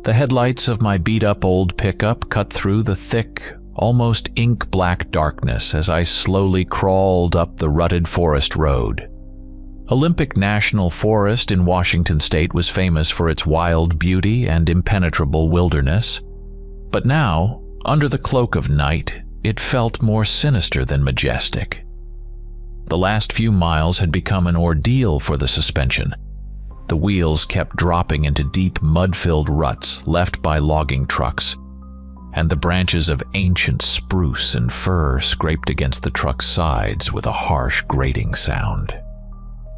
The headlights of my beat-up old pickup cut through the thick, almost ink-black darkness as I slowly crawled up the rutted forest road. Olympic National Forest in Washington state was famous for its wild beauty and impenetrable wilderness, but now, under the cloak of night, it felt more sinister than majestic. The last few miles had become an ordeal for the suspension. The wheels kept dropping into deep mud-filled ruts left by logging trucks, and the branches of ancient spruce and fir scraped against the truck's sides with a harsh grating sound.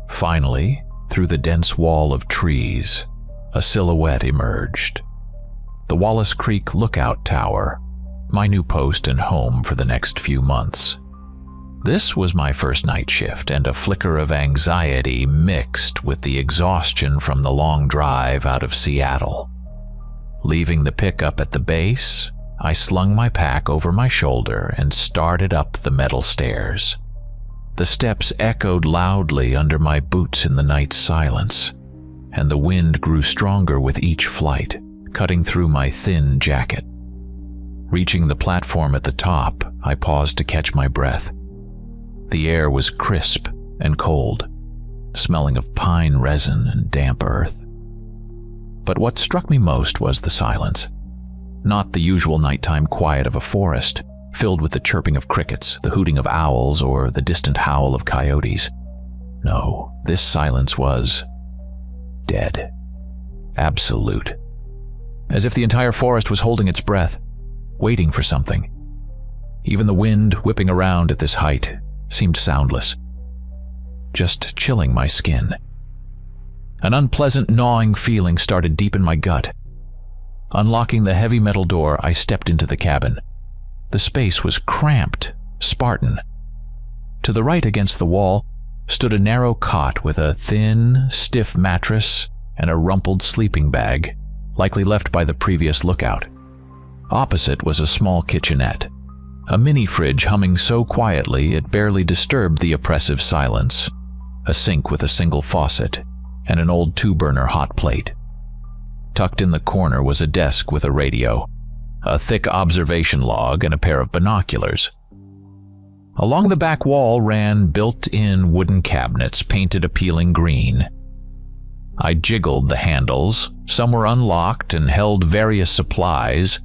Finally, through the dense wall of trees, a silhouette emerged. The Wallace Creek Lookout Tower, my new post and home for the next few months. This was my first night shift, and a flicker of anxiety mixed with the exhaustion from the long drive out of Seattle. Leaving the pickup at the base, I slung my pack over my shoulder and started up the metal stairs. The steps echoed loudly under my boots in the night silence, and the wind grew stronger with each flight, cutting through my thin jacket. Reaching the platform at the top, I paused to catch my breath. The air was crisp and cold, smelling of pine resin and damp earth. But what struck me most was the silence. Not the usual nighttime quiet of a forest, filled with the chirping of crickets, the hooting of owls, or the distant howl of coyotes. No, this silence was dead. Absolute. As if the entire forest was holding its breath, waiting for something. Even the wind whipping around at this height seemed soundless, just chilling my skin. An unpleasant gnawing feeling started deep in my gut. Unlocking the heavy metal door, I stepped into the cabin. The space was cramped, Spartan. To the right against the wall stood a narrow cot with a thin, stiff mattress and a rumpled sleeping bag, likely left by the previous lookout. Opposite was a small kitchenette, a mini-fridge humming so quietly it barely disturbed the oppressive silence, a sink with a single faucet, and an old two-burner hot plate. Tucked in the corner was a desk with a radio, a thick observation log, and a pair of binoculars. Along the back wall ran built-in wooden cabinets painted appealing green. I jiggled the handles. Some were unlocked and held various supplies,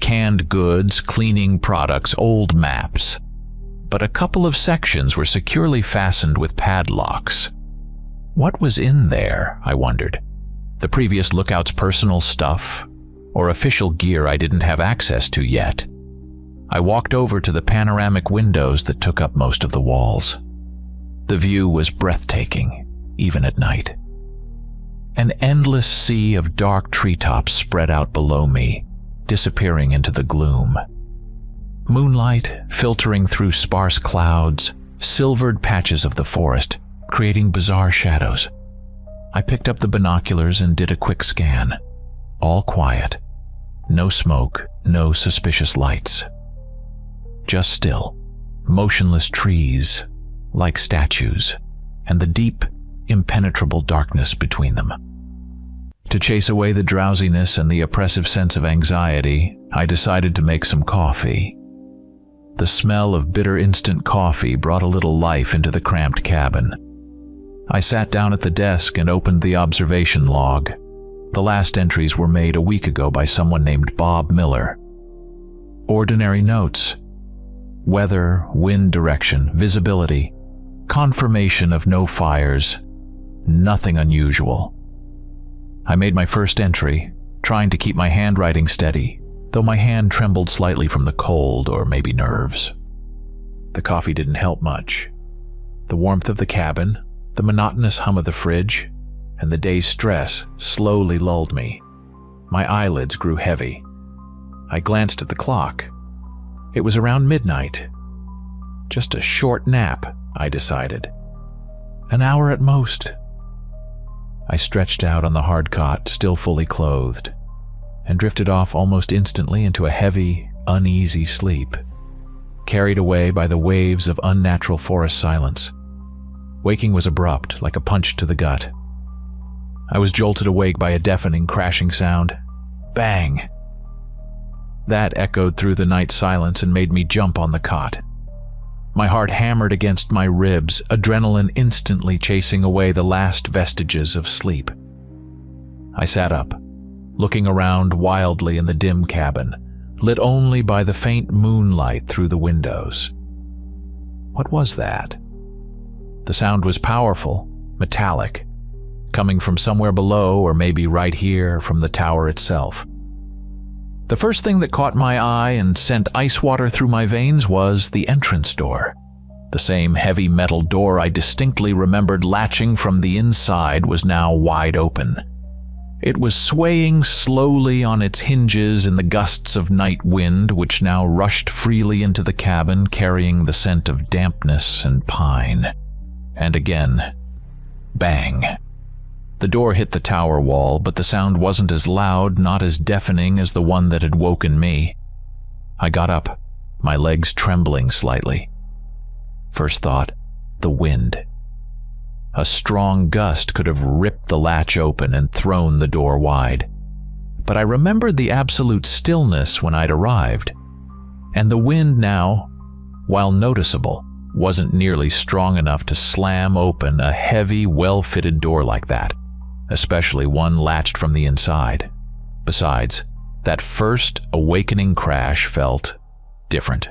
canned goods, cleaning products, old maps. But a couple of sections were securely fastened with padlocks. What was in there, I wondered? The previous lookout's personal stuff, or official gear I didn't have access to yet? I walked over to the panoramic windows that took up most of the walls. The view was breathtaking, even at night. An endless sea of dark treetops spread out below me, disappearing into the gloom. Moonlight filtering through sparse clouds, silvered patches of the forest, creating bizarre shadows. I picked up the binoculars and did a quick scan. All quiet. No smoke, no suspicious lights. Just still, motionless trees, like statues, and the deep, impenetrable darkness between them. To chase away the drowsiness and the oppressive sense of anxiety, I decided to make some coffee. The smell of bitter instant coffee brought a little life into the cramped cabin. I sat down at the desk and opened the observation log. The last entries were made a week ago by someone named Bob Miller. Ordinary notes. Weather, wind direction, visibility, confirmation of no fires, nothing unusual. I made my first entry, trying to keep my handwriting steady, though my hand trembled slightly from the cold or maybe nerves. The coffee didn't help much. The warmth of the cabin, the monotonous hum of the fridge, and the day's stress slowly lulled me. My eyelids grew heavy. I glanced at the clock. It was around midnight. Just a short nap, I decided. An hour at most. I stretched out on the hard cot, still fully clothed, and drifted off almost instantly into a heavy, uneasy sleep, carried away by the waves of unnatural forest silence. Waking was abrupt, like a punch to the gut. I was jolted awake by a deafening, crashing sound. Bang! That echoed through the night silence and made me jump on the cot. My heart hammered against my ribs, adrenaline instantly chasing away the last vestiges of sleep. I sat up, looking around wildly in the dim cabin, lit only by the faint moonlight through the windows. What was that? The sound was powerful, metallic, coming from somewhere below or maybe right here from the tower itself. The first thing that caught my eye and sent ice water through my veins was the entrance door. The same heavy metal door I distinctly remembered latching from the inside was now wide open. It was swaying slowly on its hinges in the gusts of night wind which now rushed freely into the cabin carrying the scent of dampness and pine. And again, bang. The door hit the tower wall, but the sound wasn't as loud, not as deafening as the one that had woken me. I got up, my legs trembling slightly. First thought, the wind. A strong gust could have ripped the latch open and thrown the door wide. But I remembered the absolute stillness when I'd arrived. And the wind now, while noticeable, wasn't nearly strong enough to slam open a heavy, well-fitted door like that, especially one latched from the inside. Besides, that first awakening crash felt different.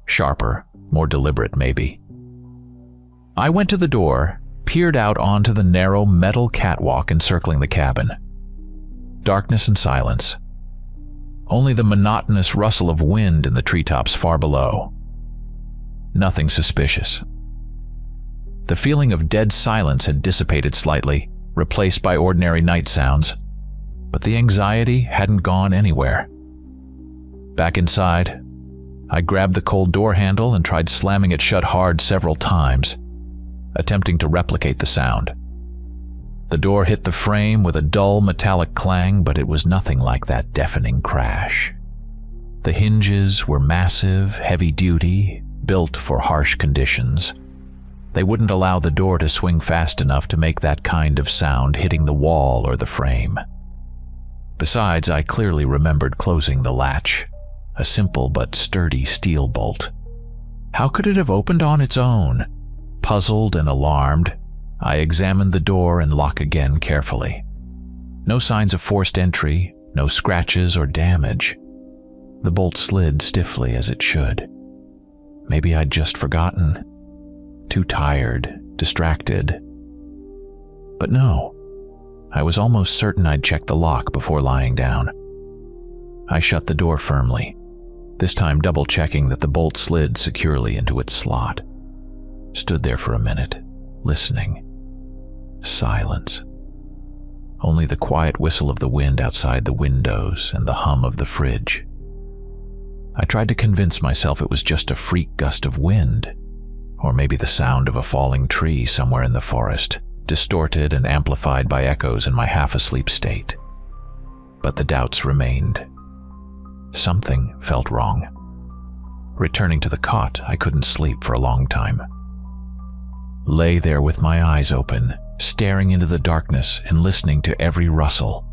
Sharper, more deliberate maybe. I went to the door, peered out onto the narrow metal catwalk encircling the cabin. Darkness and silence. Only the monotonous rustle of wind in the treetops far below. Nothing suspicious. The feeling of dead silence had dissipated slightly, replaced by ordinary night sounds, but the anxiety hadn't gone anywhere. Back inside, I grabbed the cold door handle and tried slamming it shut hard several times, attempting to replicate the sound. The door hit the frame with a dull metallic clang, but it was nothing like that deafening crash. The hinges were massive, heavy-duty, built for harsh conditions. They wouldn't allow the door to swing fast enough to make that kind of sound hitting the wall or the frame. Besides, I clearly remembered closing the latch, a simple but sturdy steel bolt. How could it have opened on its own? Puzzled and alarmed, I examined the door and lock again carefully. No signs of forced entry, no scratches or damage. The bolt slid stiffly as it should. Maybe I'd just forgotten. Too tired, distracted. But no, I was almost certain I'd checked the lock before lying down. I shut the door firmly, this time double-checking that the bolt slid securely into its slot. Stood there for a minute, listening. Silence. Only the quiet whistle of the wind outside the windows and the hum of the fridge. I tried to convince myself it was just a freak gust of wind, or maybe the sound of a falling tree somewhere in the forest, distorted and amplified by echoes in my half-asleep state. But the doubts remained. Something felt wrong. Returning to the cot, I couldn't sleep for a long time. Lay there with my eyes open, staring into the darkness and listening to every rustle.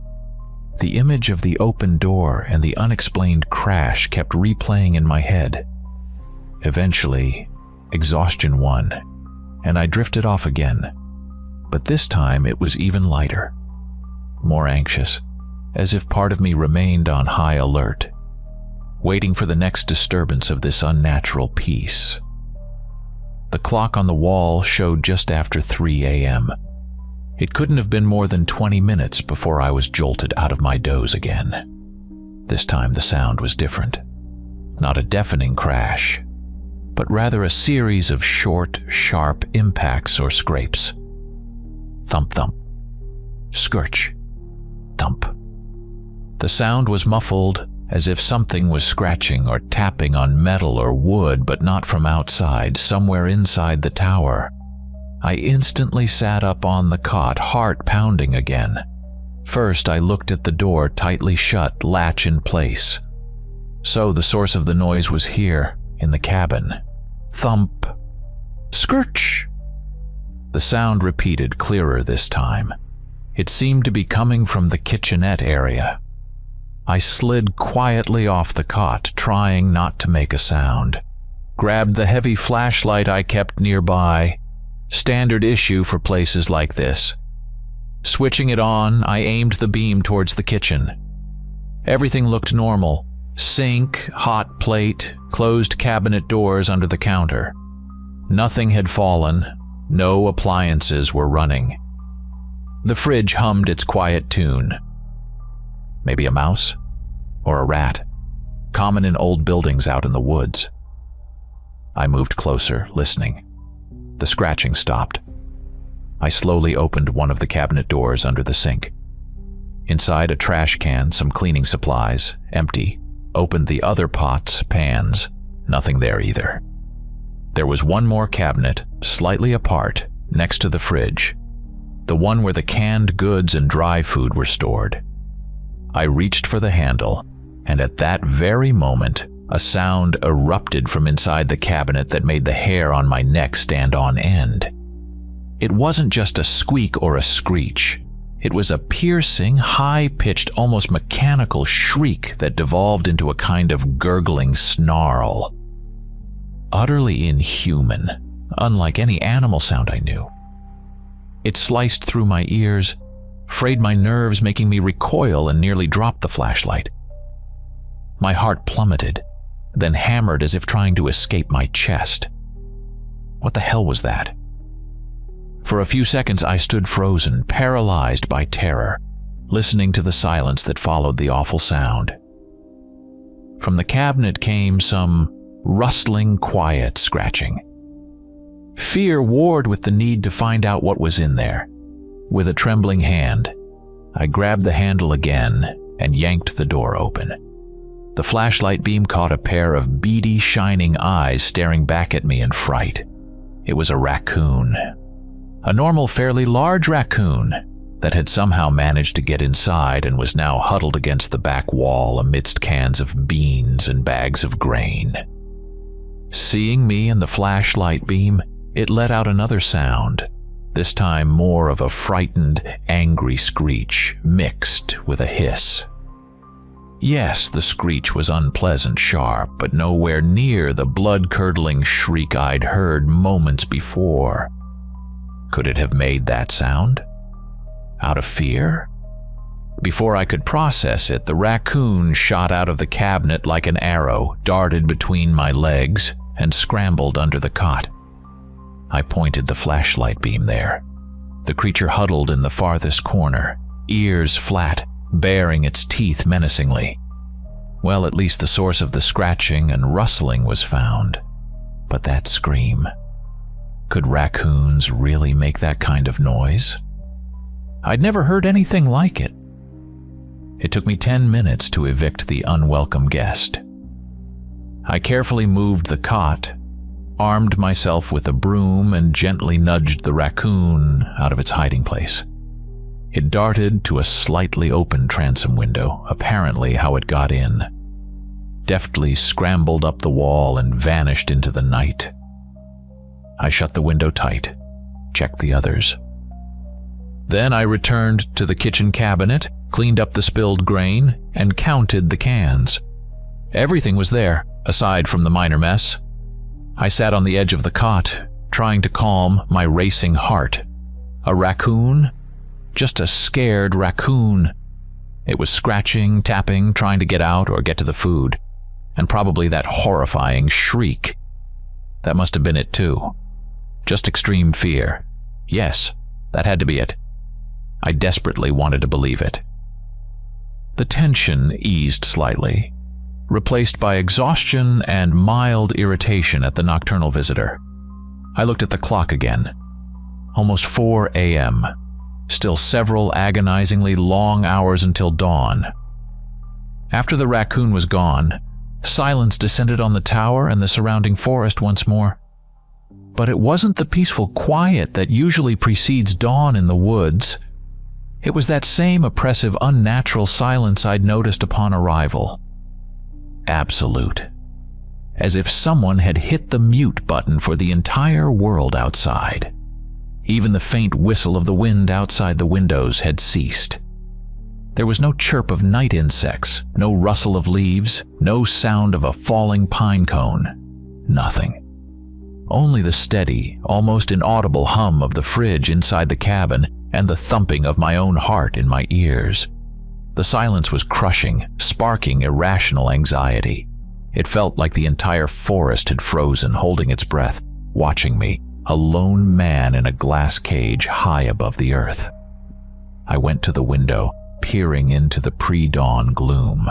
The image of the open door and the unexplained crash kept replaying in my head. Eventually, exhaustion won, and I drifted off again. But this time it was even lighter, more anxious, as if part of me remained on high alert, waiting for the next disturbance of this unnatural peace. The clock on the wall showed just after 3 a.m. It couldn't have been more than 20 minutes before I was jolted out of my doze again. This time the sound was different. Not a deafening crash, but rather a series of short, sharp impacts or scrapes. Thump thump. Scorch. Thump. The sound was muffled, as if something was scratching or tapping on metal or wood, but not from outside, somewhere inside the tower. I instantly sat up on the cot, heart pounding again. First, I looked at the door, tightly shut, latch in place. So the source of the noise was here, in the cabin. Thump. Scorch. The sound repeated, clearer this time. It seemed to be coming from the kitchenette area. I slid quietly off the cot, trying not to make a sound. Grabbed the heavy flashlight I kept nearby, standard issue for places like this. Switching it on, I aimed the beam towards the kitchen. Everything looked normal. Sink, hot plate, closed cabinet doors under the counter. Nothing had fallen. No appliances were running. The fridge hummed its quiet tune. Maybe a mouse? Or a rat? Common in old buildings out in the woods. I moved closer, listening. The scratching stopped. I slowly opened one of the cabinet doors under the sink. Inside a trash can, some cleaning supplies, empty. Opened the other pots, pans. Nothing there either. There was one more cabinet, slightly apart, next to the fridge. The one where the canned goods and dry food were stored. I reached for the handle, and at that very moment, a sound erupted from inside the cabinet that made the hair on my neck stand on end. It wasn't just a squeak or a screech. It was a piercing, high-pitched, almost mechanical shriek that devolved into a kind of gurgling snarl. Utterly inhuman, unlike any animal sound I knew. It sliced through my ears, frayed my nerves, making me recoil and nearly drop the flashlight. My heart plummeted, then hammered as if trying to escape my chest. What the hell was that? For a few seconds I stood frozen, paralyzed by terror, listening to the silence that followed the awful sound. From the cabinet came some rustling, quiet scratching. Fear warred with the need to find out what was in there. With a trembling hand, I grabbed the handle again and yanked the door open. The flashlight beam caught a pair of beady, shining eyes staring back at me in fright. It was a raccoon. A normal, fairly large raccoon that had somehow managed to get inside and was now huddled against the back wall amidst cans of beans and bags of grain. Seeing me in the flashlight beam, it let out another sound, this time more of a frightened, angry screech mixed with a hiss. Yes, the screech was unpleasant, sharp, but nowhere near the blood-curdling shriek I'd heard moments before. Could it have made that sound? Out of fear? Before I could process it, the raccoon shot out of the cabinet like an arrow, darted between my legs, and scrambled under the cot. I pointed the flashlight beam there. The creature huddled in the farthest corner, ears flat, baring its teeth menacingly. Well, at least the source of the scratching and rustling was found. But that scream. Could raccoons really make that kind of noise? I'd never heard anything like it. It took me 10 minutes to evict the unwelcome guest. I carefully moved the cot, armed myself with a broom, and gently nudged the raccoon out of its hiding place. It darted to a slightly open transom window, apparently how it got in, deftly scrambled up the wall and vanished into the night. I shut the window tight, checked the others. Then I returned to the kitchen cabinet, cleaned up the spilled grain, and counted the cans. Everything was there, aside from the minor mess. I sat on the edge of the cot, trying to calm my racing heart. A raccoon? Just a scared raccoon. It was scratching, tapping, trying to get out or get to the food. And probably that horrifying shriek. That must have been it too. Just extreme fear. Yes, that had to be it. I desperately wanted to believe it. The tension eased slightly, replaced by exhaustion and mild irritation at the nocturnal visitor. I looked at the clock again. Almost 4 a.m. Still several agonizingly long hours until dawn. After the raccoon was gone, silence descended on the tower and the surrounding forest once more. But it wasn't the peaceful quiet that usually precedes dawn in the woods. It was that same oppressive, unnatural silence I'd noticed upon arrival. Absolute. As if someone had hit the mute button for the entire world outside. Even the faint whistle of the wind outside the windows had ceased. There was no chirp of night insects, no rustle of leaves, no sound of a falling pine cone. Nothing. Only the steady, almost inaudible hum of the fridge inside the cabin and the thumping of my own heart in my ears. The silence was crushing, sparking irrational anxiety. It felt like the entire forest had frozen, holding its breath, watching me, a lone man in a glass cage high above the earth. I went to the window, peering into the pre-dawn gloom.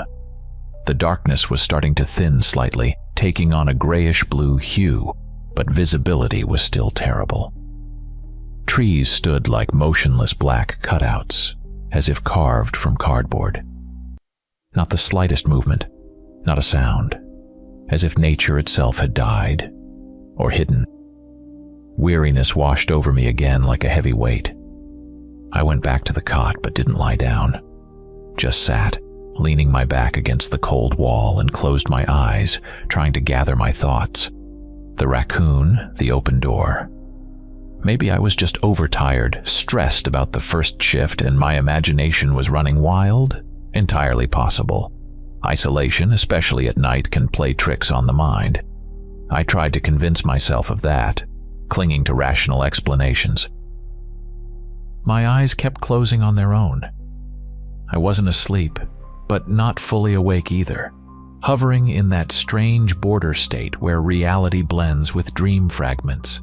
The darkness was starting to thin slightly, taking on a grayish-blue hue, but visibility was still terrible. Trees stood like motionless black cutouts, as if carved from cardboard. Not the slightest movement, not a sound, as if nature itself had died, or hidden. Weariness washed over me again like a heavy weight. I went back to the cot but didn't lie down, just sat, leaning my back against the cold wall and closed my eyes, trying to gather my thoughts. The raccoon, the open door. Maybe I was just overtired, stressed about the first shift, and my imagination was running wild? Entirely possible. Isolation, especially at night, can play tricks on the mind. I tried to convince myself of that, clinging to rational explanations. My eyes kept closing on their own. I wasn't asleep, but not fully awake either, hovering in that strange border state where reality blends with dream fragments.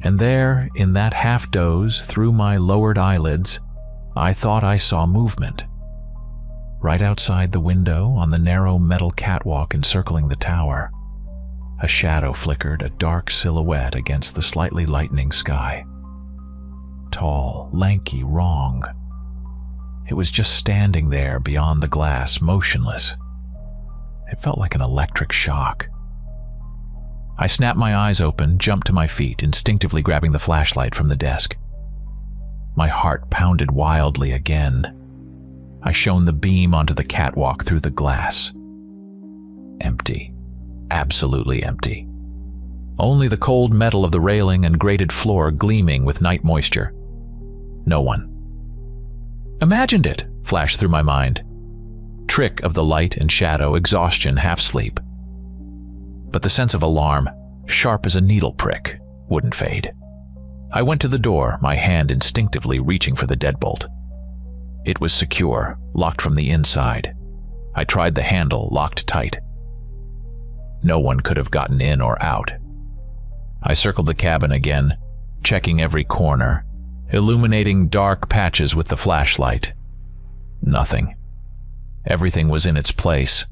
And there, in that half-doze, through my lowered eyelids, I thought I saw movement. Right outside the window, on the narrow metal catwalk encircling the tower, a shadow flickered, a dark silhouette against the slightly lightening sky. Tall, lanky, wrong. It was just standing there beyond the glass, motionless. It felt like an electric shock. I snapped my eyes open, jumped to my feet, instinctively grabbing the flashlight from the desk. My heart pounded wildly again. I shone the beam onto the catwalk through the glass. Empty. Absolutely empty. Only the cold metal of the railing and grated floor gleaming with night moisture. No one. Imagined it, flashed through my mind. Trick of the light and shadow, exhaustion, half-sleep. But the sense of alarm, sharp as a needle prick, wouldn't fade. I went to the door, my hand instinctively reaching for the deadbolt. It was secure, locked from the inside. I tried the handle, locked tight. No one could have gotten in or out. I circled the cabin again, checking every corner, illuminating dark patches with the flashlight. Nothing. Everything was in its place.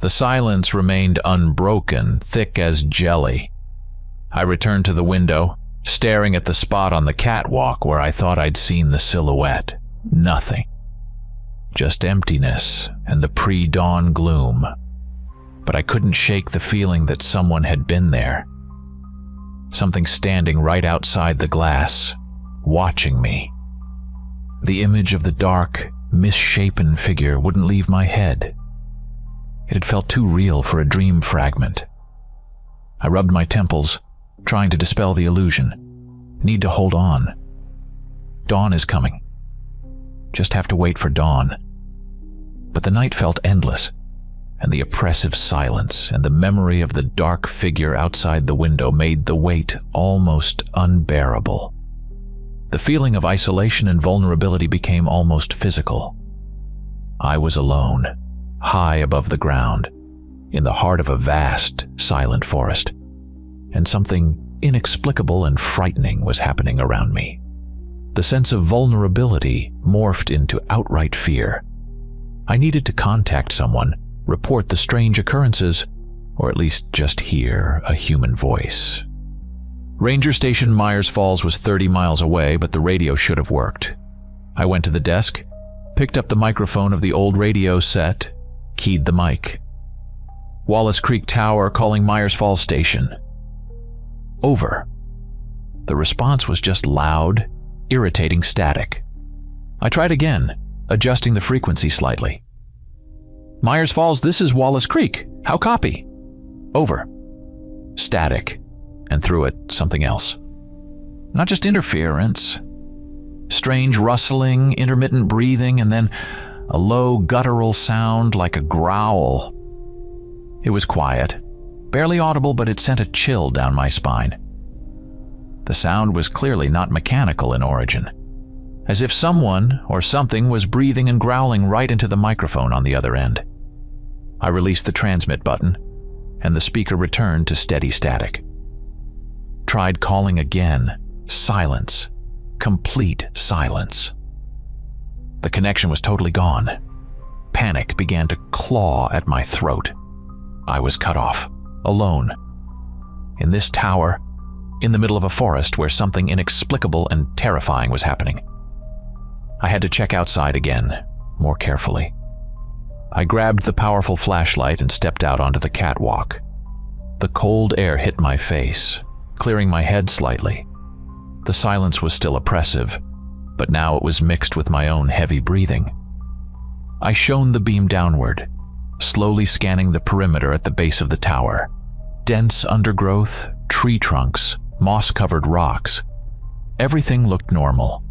The silence remained unbroken, thick as jelly. I returned to the window, staring at the spot on the catwalk where I thought I'd seen the silhouette. Nothing. Just emptiness and the pre-dawn gloom. But I couldn't shake the feeling that someone had been there. Something standing right outside the glass, watching me. The image of the dark, misshapen figure wouldn't leave my head. It had felt too real for a dream fragment. I rubbed my temples, trying to dispel the illusion. Need to hold on. Dawn is coming. Just have to wait for dawn. But the night felt endless, and the oppressive silence and the memory of the dark figure outside the window made the wait almost unbearable. The feeling of isolation and vulnerability became almost physical. I was alone, high above the ground, in the heart of a vast, silent forest, and something inexplicable and frightening was happening around me. The sense of vulnerability morphed into outright fear. I needed to contact someone, report the strange occurrences, or at least just hear a human voice. Ranger Station Myers Falls was 30 miles away, but the radio should have worked. I went to the desk, picked up the microphone of the old radio set, keyed the mic. Wallace Creek Tower calling Myers Falls Station. Over. The response was just loud, irritating static. I tried again, adjusting the frequency slightly. Myers Falls, this is Wallace Creek. How copy? Over. Static, and through it, something else. Not just interference. Strange rustling, intermittent breathing, and then a low guttural sound like a growl. It was quiet, barely audible, but it sent a chill down my spine. The sound was clearly not mechanical in origin, as if someone or something was breathing and growling right into the microphone on the other end. I released the transmit button, and the speaker returned to steady static. Tried calling again. Silence. Complete silence. The connection was totally gone. Panic began to claw at my throat. I was cut off, alone. In this tower, in the middle of a forest where something inexplicable and terrifying was happening. I had to check outside again, more carefully. I grabbed the powerful flashlight and stepped out onto the catwalk. The cold air hit my face, clearing my head slightly. The silence was still oppressive, but now it was mixed with my own heavy breathing. I shone the beam downward, slowly scanning the perimeter at the base of the tower. Dense undergrowth, tree trunks, moss-covered rocks. Everything looked normal.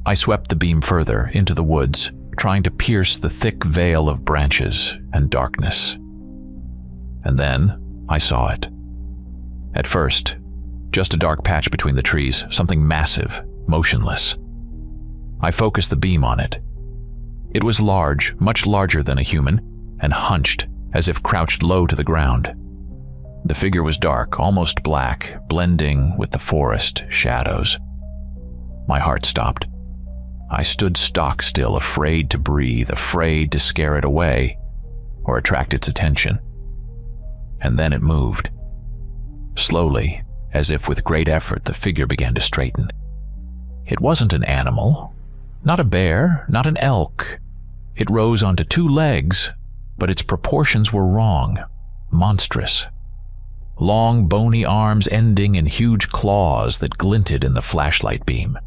I swept the beam further into the woods, trying to pierce the thick veil of branches and darkness. And then I saw it. At first, just a dark patch between the trees, something massive, motionless. I focused the beam on it. It was large, much larger than a human, and hunched, as if crouched low to the ground. The figure was dark, almost black, blending with the forest shadows. My heart stopped. I stood stock still, afraid to breathe, afraid to scare it away or attract its attention. And then it moved. Slowly, as if with great effort, the figure began to straighten. It wasn't an animal, not a bear, not an elk. It rose onto 2 legs, but its proportions were wrong, monstrous. Long, bony arms ending in huge claws that glinted in the flashlight beam.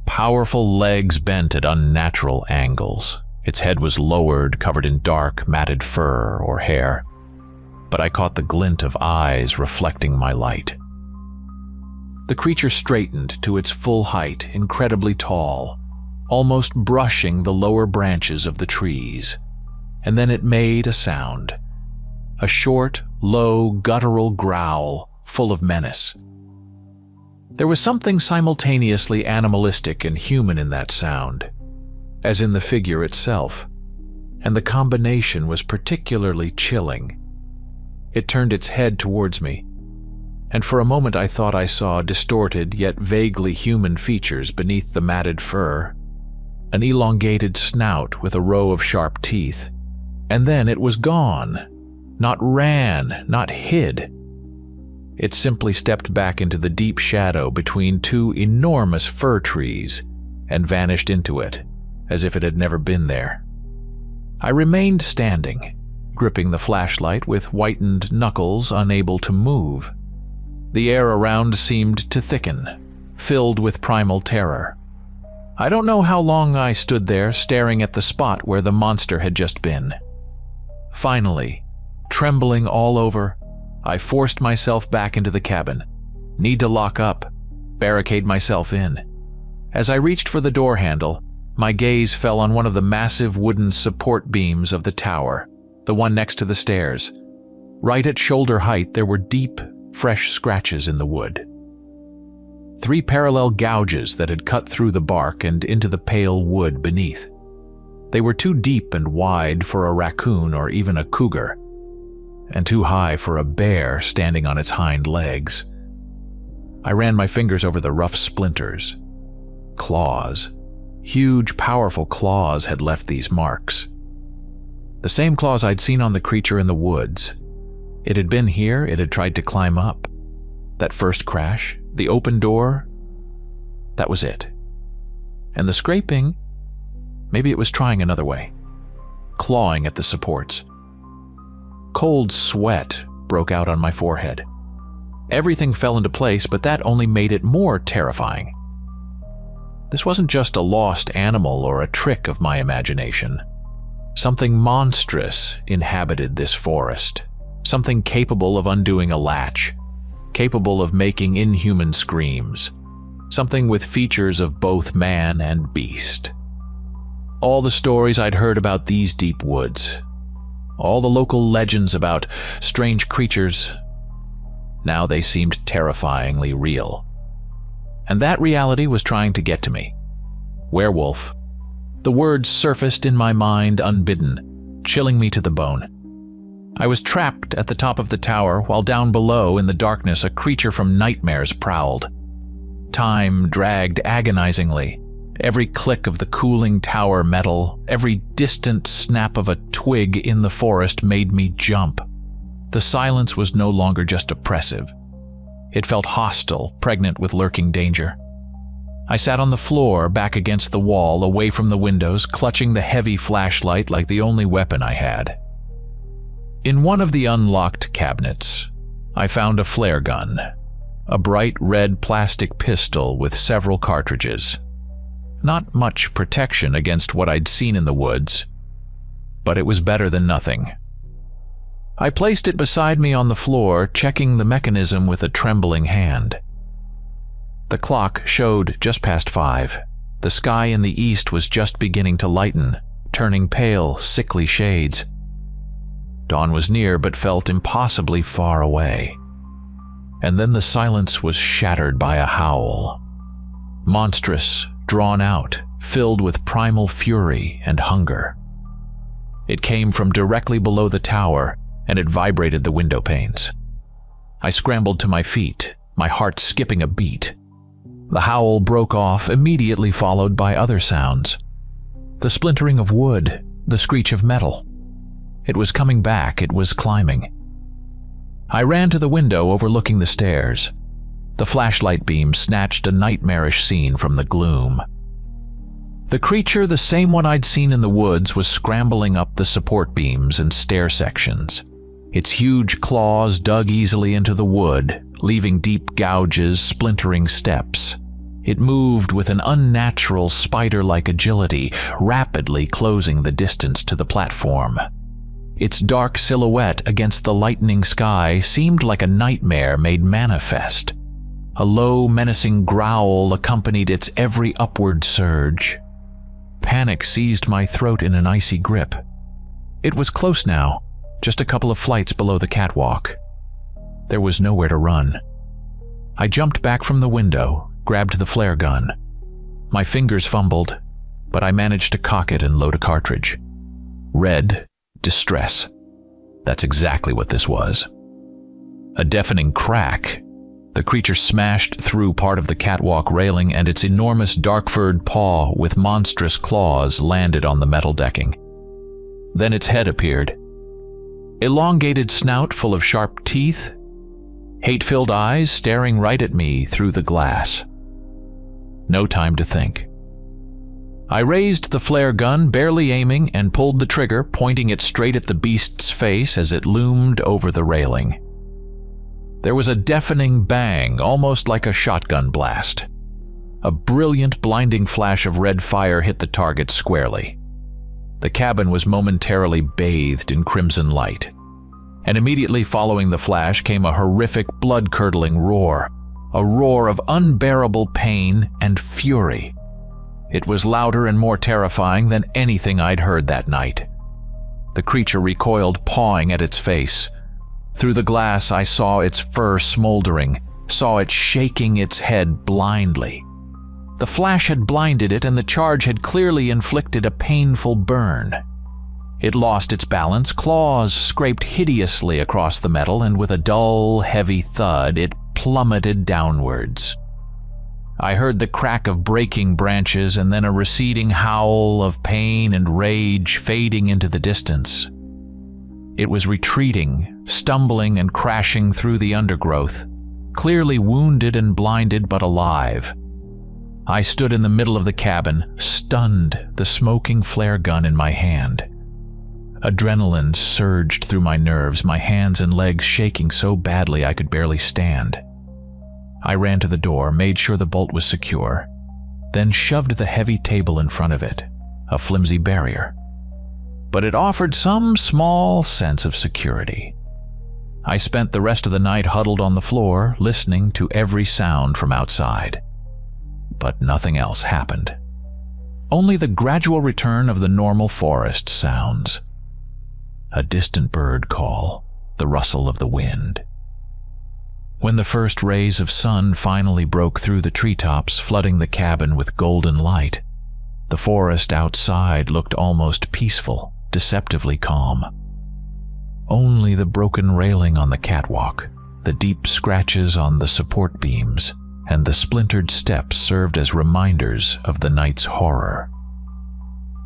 Powerful legs bent at unnatural angles. Its head was lowered, covered in dark, matted fur or hair. But I caught the glint of eyes reflecting my light. The creature straightened to its full height, incredibly tall, almost brushing the lower branches of the trees. And then it made a sound. A short, low, guttural growl, full of menace. There was something simultaneously animalistic and human in that sound, as in the figure itself, and the combination was particularly chilling. It turned its head towards me, and for a moment I thought I saw distorted yet vaguely human features beneath the matted fur, an elongated snout with a row of sharp teeth, and then it was gone, not ran, not hid. It simply stepped back into the deep shadow between 2 enormous fir trees and vanished into it, as if it had never been there. I remained standing, gripping the flashlight with whitened knuckles, unable to move. The air around seemed to thicken, filled with primal terror. I don't know how long I stood there staring at the spot where the monster had just been. Finally, trembling all over, I forced myself back into the cabin. Need to lock up, barricade myself in. As I reached for the door handle, my gaze fell on one of the massive wooden support beams of the tower, the one next to the stairs. Right at shoulder height, there were deep, fresh scratches in the wood. 3 parallel gouges that had cut through the bark and into the pale wood beneath. They were too deep and wide for a raccoon or even a cougar, and too high for a bear standing on its hind legs. I ran my fingers over the rough splinters. Claws. Huge, powerful claws had left these marks. The same claws I'd seen on the creature in the woods. It had been here, it had tried to climb up. That first crash, the open door, that was it. And the scraping, maybe it was trying another way, clawing at the supports. Cold sweat broke out on my forehead. Everything fell into place, but that only made it more terrifying. This wasn't just a lost animal or a trick of my imagination. Something monstrous inhabited this forest, something capable of undoing a latch, capable of making inhuman screams, something with features of both man and beast. All the stories I'd heard about these deep woods, all the local legends about strange creatures, now they seemed terrifyingly real. And that reality was trying to get to me. Werewolf. The words surfaced in my mind unbidden, chilling me to the bone. I was trapped at the top of the tower, while down below in the darkness a creature from nightmares prowled. Time dragged agonizingly. Every click of the cooling tower metal, every distant snap of a twig in the forest made me jump. The silence was no longer just oppressive. It felt hostile, pregnant with lurking danger. I sat on the floor, back against the wall, away from the windows, clutching the heavy flashlight like the only weapon I had. In one of the unlocked cabinets, I found a flare gun, a bright red plastic pistol with several cartridges. Not much protection against what I'd seen in the woods, but it was better than nothing. I placed it beside me on the floor, checking the mechanism with a trembling hand. The clock showed just past 5. The sky in the east was just beginning to lighten, turning pale, sickly shades. Dawn was near, but felt impossibly far away. And then the silence was shattered by a howl. Monstrous, drawn out, filled with primal fury and hunger. It came from directly below the tower, and it vibrated the window panes. I scrambled to my feet, my heart skipping a beat. The howl broke off, immediately followed by other sounds. The splintering of wood, the screech of metal. It was coming back, it was climbing. I ran to the window overlooking the stairs. The flashlight beam snatched a nightmarish scene from the gloom. The creature, the same one I'd seen in the woods, was scrambling up the support beams and stair sections. Its huge claws dug easily into the wood, leaving deep gouges, splintering steps. It moved with an unnatural spider-like agility, rapidly closing the distance to the platform. Its dark silhouette against the lightening sky seemed like a nightmare made manifest. A low, menacing growl accompanied its every upward surge. Panic seized my throat in an icy grip. It was close now, just a couple of flights below the catwalk. There was nowhere to run. I jumped back from the window, grabbed the flare gun. My fingers fumbled, but I managed to cock it and load a cartridge. Red distress. That's exactly what this was. A deafening crack. The creature smashed through part of the catwalk railing, and its enormous dark-furred paw with monstrous claws landed on the metal decking. Then its head appeared. Elongated snout full of sharp teeth, hate-filled eyes staring right at me through the glass. No time to think. I raised the flare gun, barely aiming, and pulled the trigger, pointing it straight at the beast's face as it loomed over the railing. There was a deafening bang, almost like a shotgun blast. A brilliant, blinding flash of red fire hit the target squarely. The cabin was momentarily bathed in crimson light, and immediately following the flash came a horrific, blood-curdling roar, a roar of unbearable pain and fury. It was louder and more terrifying than anything I'd heard that night. The creature recoiled, pawing at its face. Through the glass, I saw its fur smoldering, saw it shaking its head blindly. The flash had blinded it, and the charge had clearly inflicted a painful burn. It lost its balance, claws scraped hideously across the metal, and with a dull, heavy thud, it plummeted downwards. I heard the crack of breaking branches and then a receding howl of pain and rage fading into the distance. It was retreating, stumbling and crashing through the undergrowth, clearly wounded and blinded but alive. I stood in the middle of the cabin, stunned, the smoking flare gun in my hand. Adrenaline surged through my nerves, my hands and legs shaking so badly I could barely stand. I ran to the door, made sure the bolt was secure, then shoved the heavy table in front of it, a flimsy barrier. But it offered some small sense of security. I spent the rest of the night huddled on the floor, listening to every sound from outside. but nothing else happened. Only the gradual return of the normal forest sounds. A distant bird call, the rustle of the wind. When the first rays of sun finally broke through the treetops, flooding the cabin with golden light, the forest outside looked almost peaceful, deceptively calm. Only the broken railing on the catwalk, the deep scratches on the support beams, and the splintered steps served as reminders of the night's horror.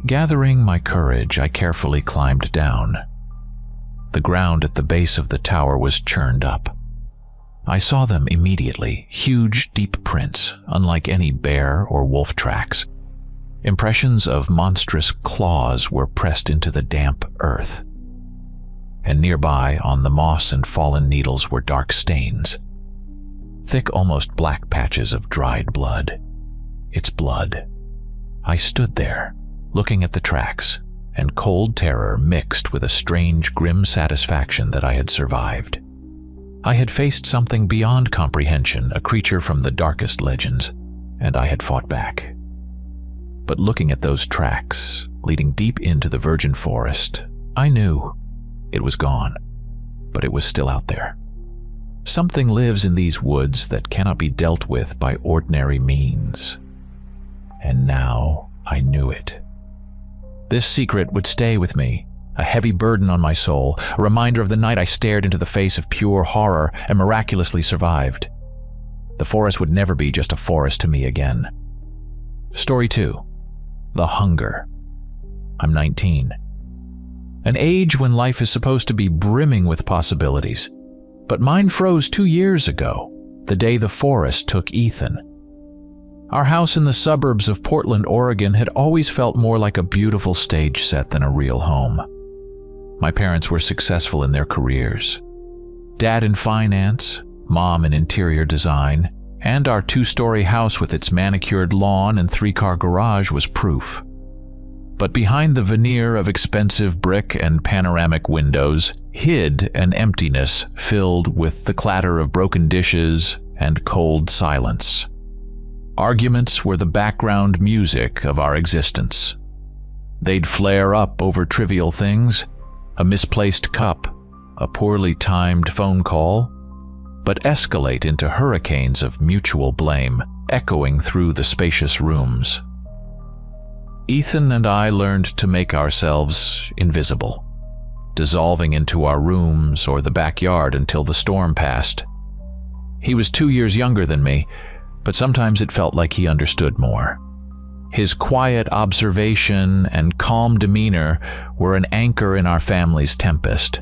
Gathering my courage, I carefully climbed down. The ground at the base of the tower was churned up. I saw them immediately, huge, deep prints, unlike any bear or wolf tracks. Impressions of monstrous claws were pressed into the damp earth. And nearby, on the moss and fallen needles, were dark stains. Thick, almost black patches of dried blood. It's blood. I stood there, looking at the tracks, and cold terror mixed with a strange, grim satisfaction that I had survived. I had faced something beyond comprehension, a creature from the darkest legends, and I had fought back. But looking at those tracks, leading deep into the virgin forest, I knew it was gone, but it was still out there. Something lives in these woods that cannot be dealt with by ordinary means. And now I knew it. This secret would stay with me, a heavy burden on my soul, a reminder of the night I stared into the face of pure horror and miraculously survived. The forest would never be just a forest to me again. Story 2. The Hunger. I'm 19. An age when life is supposed to be brimming with possibilities. But mine froze 2 years ago, the day the forest took Ethan. Our house in the suburbs of Portland, Oregon had always felt more like a beautiful stage set than a real home. My parents were successful in their careers. Dad in finance, Mom in interior design, and our 2-story house with its manicured lawn and 3-car garage was proof. But behind the veneer of expensive brick and panoramic windows hid an emptiness filled with the clatter of broken dishes and cold silence. Arguments were the background music of our existence. They'd flare up over trivial things, a misplaced cup, a poorly timed phone call, but escalate into hurricanes of mutual blame, echoing through the spacious rooms. Ethan and I learned to make ourselves invisible, dissolving into our rooms or the backyard until the storm passed. He was 2 years younger than me, but sometimes it felt like he understood more. His quiet observation and calm demeanor were an anchor in our family's tempest.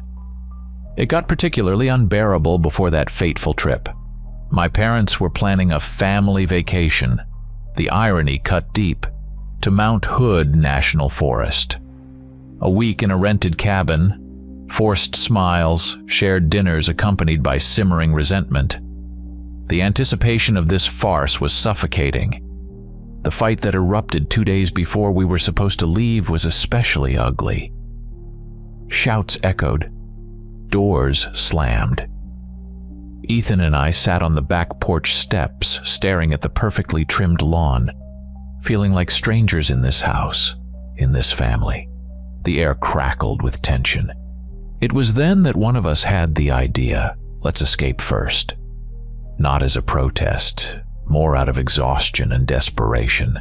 It got particularly unbearable before that fateful trip. My parents were planning a family vacation, the irony cut deep, to Mount Hood National Forest. A week in a rented cabin, forced smiles, shared dinners accompanied by simmering resentment. The anticipation of this farce was suffocating. The fight that erupted 2 days before we were supposed to leave was especially ugly. Shouts echoed. Doors slammed. Ethan and I sat on the back porch steps, staring at the perfectly trimmed lawn, feeling like strangers in this house, in this family. The air crackled with tension. It was then that one of us had the idea, let's escape first. Not as a protest, more out of exhaustion and desperation.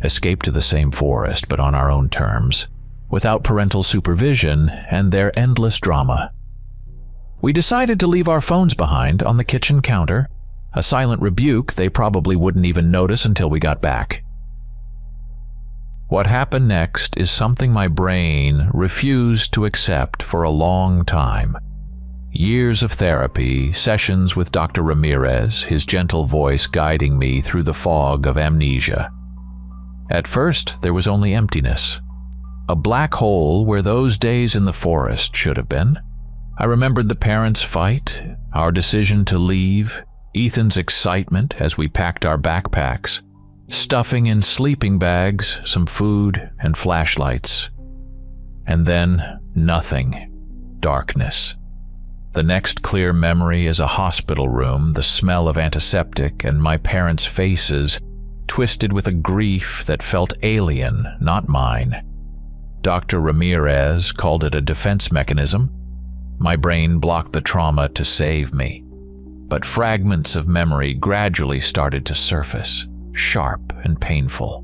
Escape to the same forest, but on our own terms, without parental supervision and their endless drama. We decided to leave our phones behind on the kitchen counter, a silent rebuke they probably wouldn't even notice until we got back. What happened next is something my brain refused to accept for a long time. Years of therapy, sessions with Dr. Ramirez, his gentle voice guiding me through the fog of amnesia. At first, there was only emptiness. A black hole where those days in the forest should have been. I remembered the parents' fight, our decision to leave, Ethan's excitement as we packed our backpacks, stuffing in sleeping bags, some food, and flashlights. And then, nothing. Darkness. The next clear memory is a hospital room, the smell of antiseptic, and my parents' faces twisted with a grief that felt alien, not mine. Dr. Ramirez called it a defense mechanism. My brain blocked the trauma to save me. But fragments of memory gradually started to surface, sharp and painful.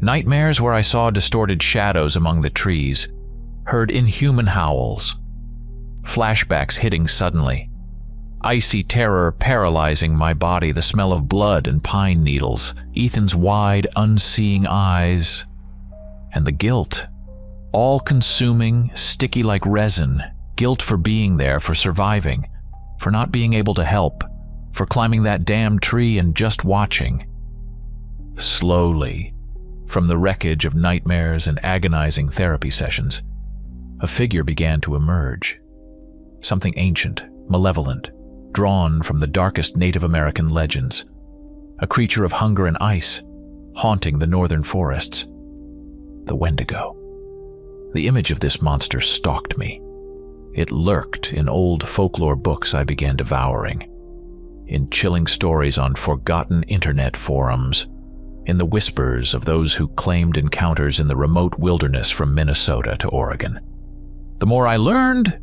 Nightmares where I saw distorted shadows among the trees, heard inhuman howls, flashbacks hitting suddenly, icy terror paralyzing my body, the smell of blood and pine needles, Ethan's wide, unseeing eyes, and the guilt, all-consuming, sticky like resin, guilt for being there, for surviving, for not being able to help, for climbing that damn tree and just watching. Slowly, from the wreckage of nightmares and agonizing therapy sessions, a figure began to emerge. Something ancient, malevolent, drawn from the darkest Native American legends. A creature of hunger and ice, haunting the northern forests. The Wendigo. The image of this monster stalked me. It lurked in old folklore books I began devouring, in chilling stories on forgotten internet forums, in the whispers of those who claimed encounters in the remote wilderness from Minnesota to Oregon. The more I learned,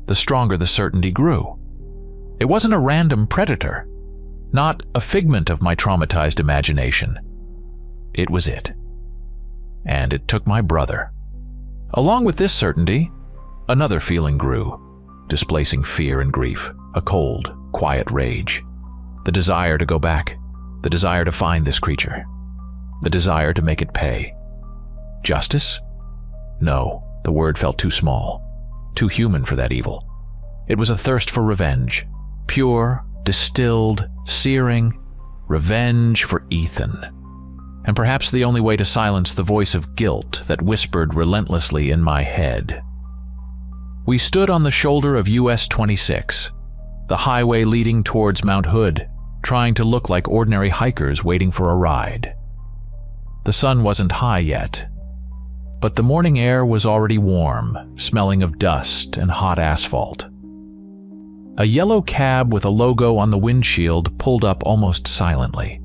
the stronger the certainty grew. It wasn't a random predator, not a figment of my traumatized imagination. It was it. And it took my brother. Along with this certainty, another feeling grew, displacing fear and grief, a cold, quiet rage. The desire to go back, the desire to find this creature, the desire to make it pay. Justice? No, the word felt too small, too human for that evil. It was a thirst for revenge, pure, distilled, searing, revenge for Ethan. And perhaps the only way to silence the voice of guilt that whispered relentlessly in my head. We stood on the shoulder of US 26, the highway leading towards Mount Hood, trying to look like ordinary hikers waiting for a ride. The sun wasn't high yet, but the morning air was already warm, smelling of dust and hot asphalt. A yellow cab with a logo on the windshield pulled up almost silently.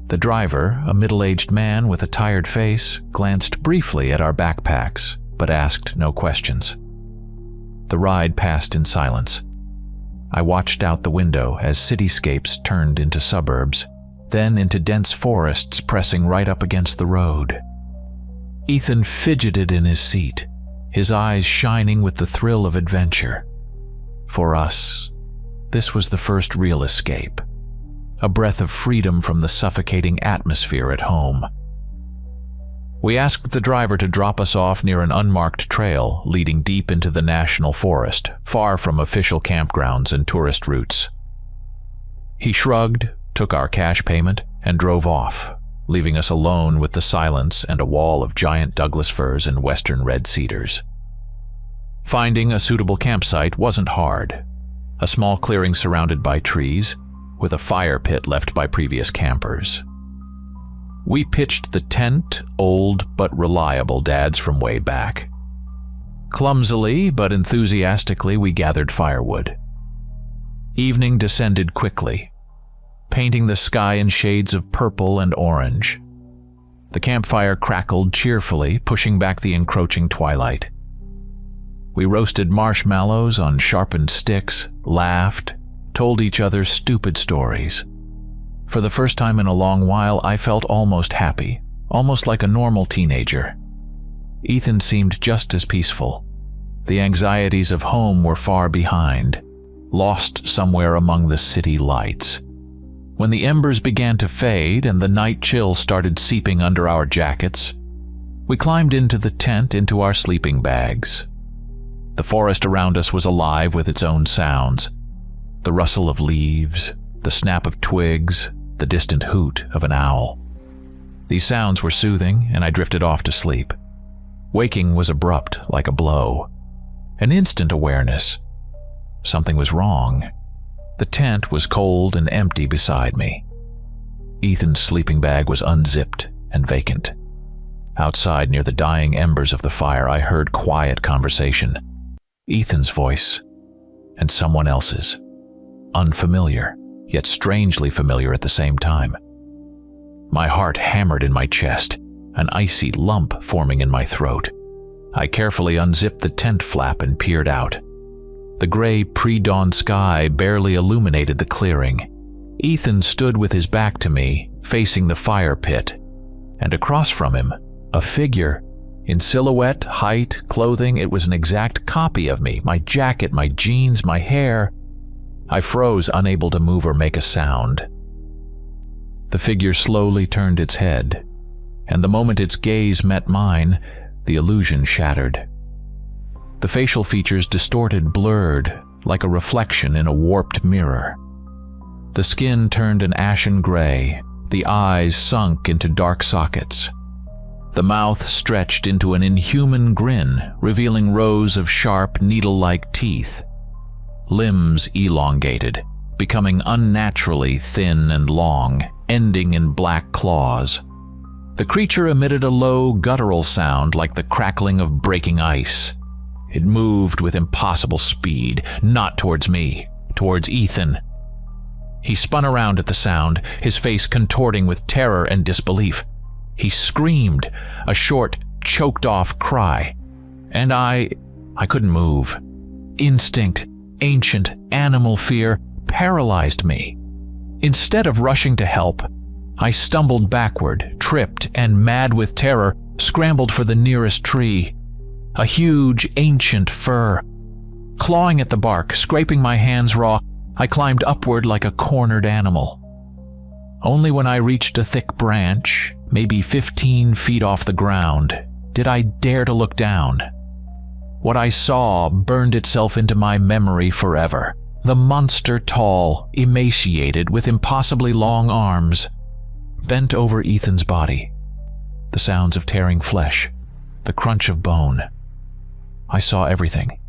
The driver, a middle-aged man with a tired face, glanced briefly at our backpacks, but asked no questions. The ride passed in silence. I watched out the window as cityscapes turned into suburbs, then into dense forests pressing right up against the road. Ethan fidgeted in his seat, his eyes shining with the thrill of adventure. For us, this was the first real escape, a breath of freedom from the suffocating atmosphere at home. We asked the driver to drop us off near an unmarked trail leading deep into the national forest, far from official campgrounds and tourist routes. He shrugged, took our cash payment, and drove off, leaving us alone with the silence and a wall of giant Douglas firs and western red cedars. Finding a suitable campsite wasn't hard. A small clearing surrounded by trees, with a fire pit left by previous campers. We pitched the tent, old but reliable dads from way back. Clumsily but enthusiastically, we gathered firewood. Evening descended quickly, painting the sky in shades of purple and orange. The campfire crackled cheerfully, pushing back the encroaching twilight. We roasted marshmallows on sharpened sticks, laughed, told each other stupid stories. For the first time in a long while, I felt almost happy, almost like a normal teenager. Ethan seemed just as peaceful. The anxieties of home were far behind, lost somewhere among the city lights. When the embers began to fade and the night chill started seeping under our jackets, we climbed into the tent, into our sleeping bags. The forest around us was alive with its own sounds. The rustle of leaves, the snap of twigs, the distant hoot of an owl. These sounds were soothing, and I drifted off to sleep. Waking was abrupt, like a blow. An instant awareness. Something was wrong. The tent was cold and empty beside me. Ethan's sleeping bag was unzipped and vacant. Outside, near the dying embers of the fire, I heard quiet conversation. Ethan's voice, and someone else's. Unfamiliar, yet strangely familiar at the same time. My heart hammered in my chest, an icy lump forming in my throat. I carefully unzipped the tent flap and peered out. The gray pre-dawn sky barely illuminated the clearing. Ethan stood with his back to me, facing the fire pit, and across from him, a figure. In silhouette, height, clothing, it was an exact copy of me, my jacket, my jeans, my hair. I froze, unable to move or make a sound. The figure slowly turned its head, and the moment its gaze met mine, the illusion shattered. The facial features distorted, blurred, like a reflection in a warped mirror. The skin turned an ashen gray, the eyes sunk into dark sockets. The mouth stretched into an inhuman grin, revealing rows of sharp, needle-like teeth. Limbs elongated, becoming unnaturally thin and long, ending in black claws. The creature emitted a low, guttural sound like the crackling of breaking ice. It moved with impossible speed, not towards me, towards Ethan. He spun around at the sound, his face contorting with terror and disbelief. He screamed, a short, choked-off cry, and I couldn't move. Instinct, ancient, animal fear paralyzed me. Instead of rushing to help, I stumbled backward, tripped, and mad with terror, scrambled for the nearest tree. A huge, ancient fir. Clawing at the bark, scraping my hands raw, I climbed upward like a cornered animal. Only when I reached a thick branch, maybe 15 feet off the ground, did I dare to look down. What I saw burned itself into my memory forever. The monster, tall, emaciated, with impossibly long arms, bent over Ethan's body. The sounds of tearing flesh, the crunch of bone. I saw everything.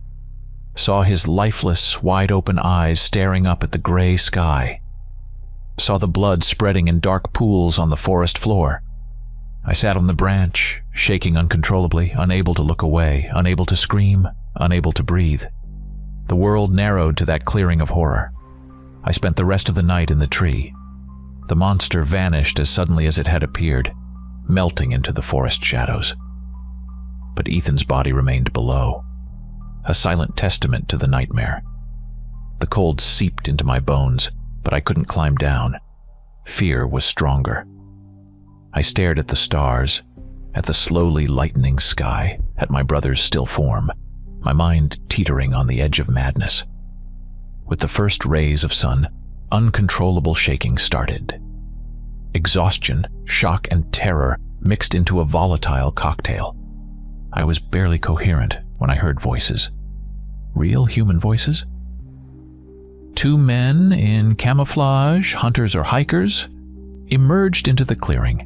Saw his lifeless, wide-open eyes staring up at the gray sky. Saw the blood spreading in dark pools on the forest floor. I sat on the branch, shaking uncontrollably, unable to look away, unable to scream, unable to breathe. The world narrowed to that clearing of horror. I spent the rest of the night in the tree. The monster vanished as suddenly as it had appeared, melting into the forest shadows. But Ethan's body remained below, a silent testament to the nightmare. The cold seeped into my bones, but I couldn't climb down. Fear was stronger. I stared at the stars, at the slowly lightening sky, at my brother's still form, my mind teetering on the edge of madness. With the first rays of sun, uncontrollable shaking started. Exhaustion, shock, and terror mixed into a volatile cocktail. I was barely coherent when I heard voices. Real human voices? 2 men in camouflage, hunters or hikers, emerged into the clearing.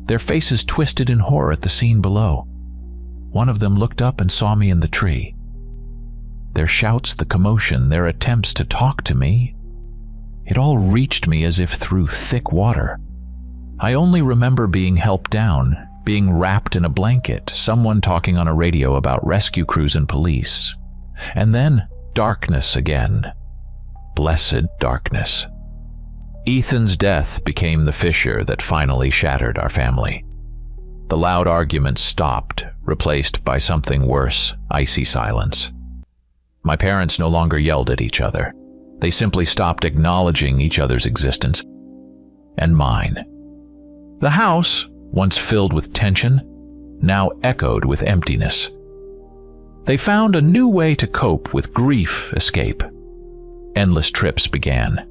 Their faces twisted in horror at the scene below. One of them looked up and saw me in the tree. Their shouts, the commotion, their attempts to talk to me, it all reached me as if through thick water. I only remember being helped down, being wrapped in a blanket, someone talking on a radio about rescue crews and police. And then darkness again. Blessed darkness. Ethan's death became the fissure that finally shattered our family. The loud arguments stopped, replaced by something worse, icy silence. My parents no longer yelled at each other. They simply stopped acknowledging each other's existence. And mine. The house, once filled with tension, now echoed with emptiness. They found a new way to cope with grief escape. Endless trips began.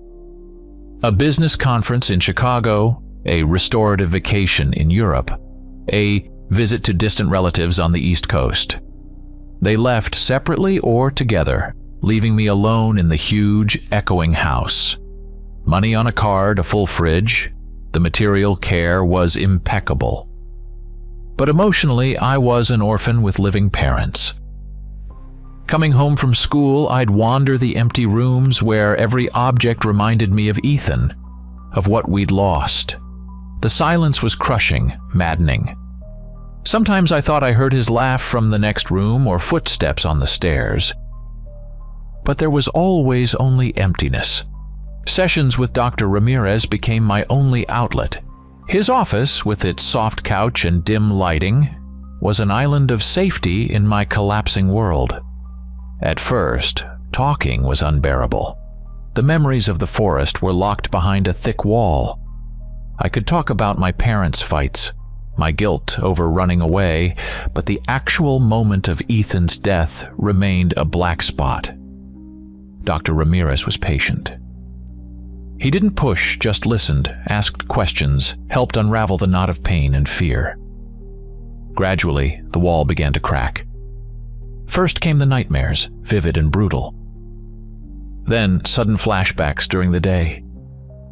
A business conference in Chicago, a restorative vacation in Europe, a visit to distant relatives on the East Coast. They left separately or together, leaving me alone in the huge, echoing house. Money on a card, a full fridge. The material care was impeccable. But emotionally, I was an orphan with living parents. Coming home from school, I'd wander the empty rooms where every object reminded me of Ethan, of what we'd lost. The silence was crushing, maddening. Sometimes I thought I heard his laugh from the next room or footsteps on the stairs. But there was always only emptiness. Sessions with Dr. Ramirez became my only outlet. His office, with its soft couch and dim lighting, was an island of safety in my collapsing world. At first, talking was unbearable. The memories of the forest were locked behind a thick wall. I could talk about my parents' fights, my guilt over running away, but the actual moment of Ethan's death remained a black spot. Dr. Ramirez was patient. He didn't push, just listened, asked questions, helped unravel the knot of pain and fear. Gradually, the wall began to crack. First came the nightmares, vivid and brutal. Then, sudden flashbacks during the day.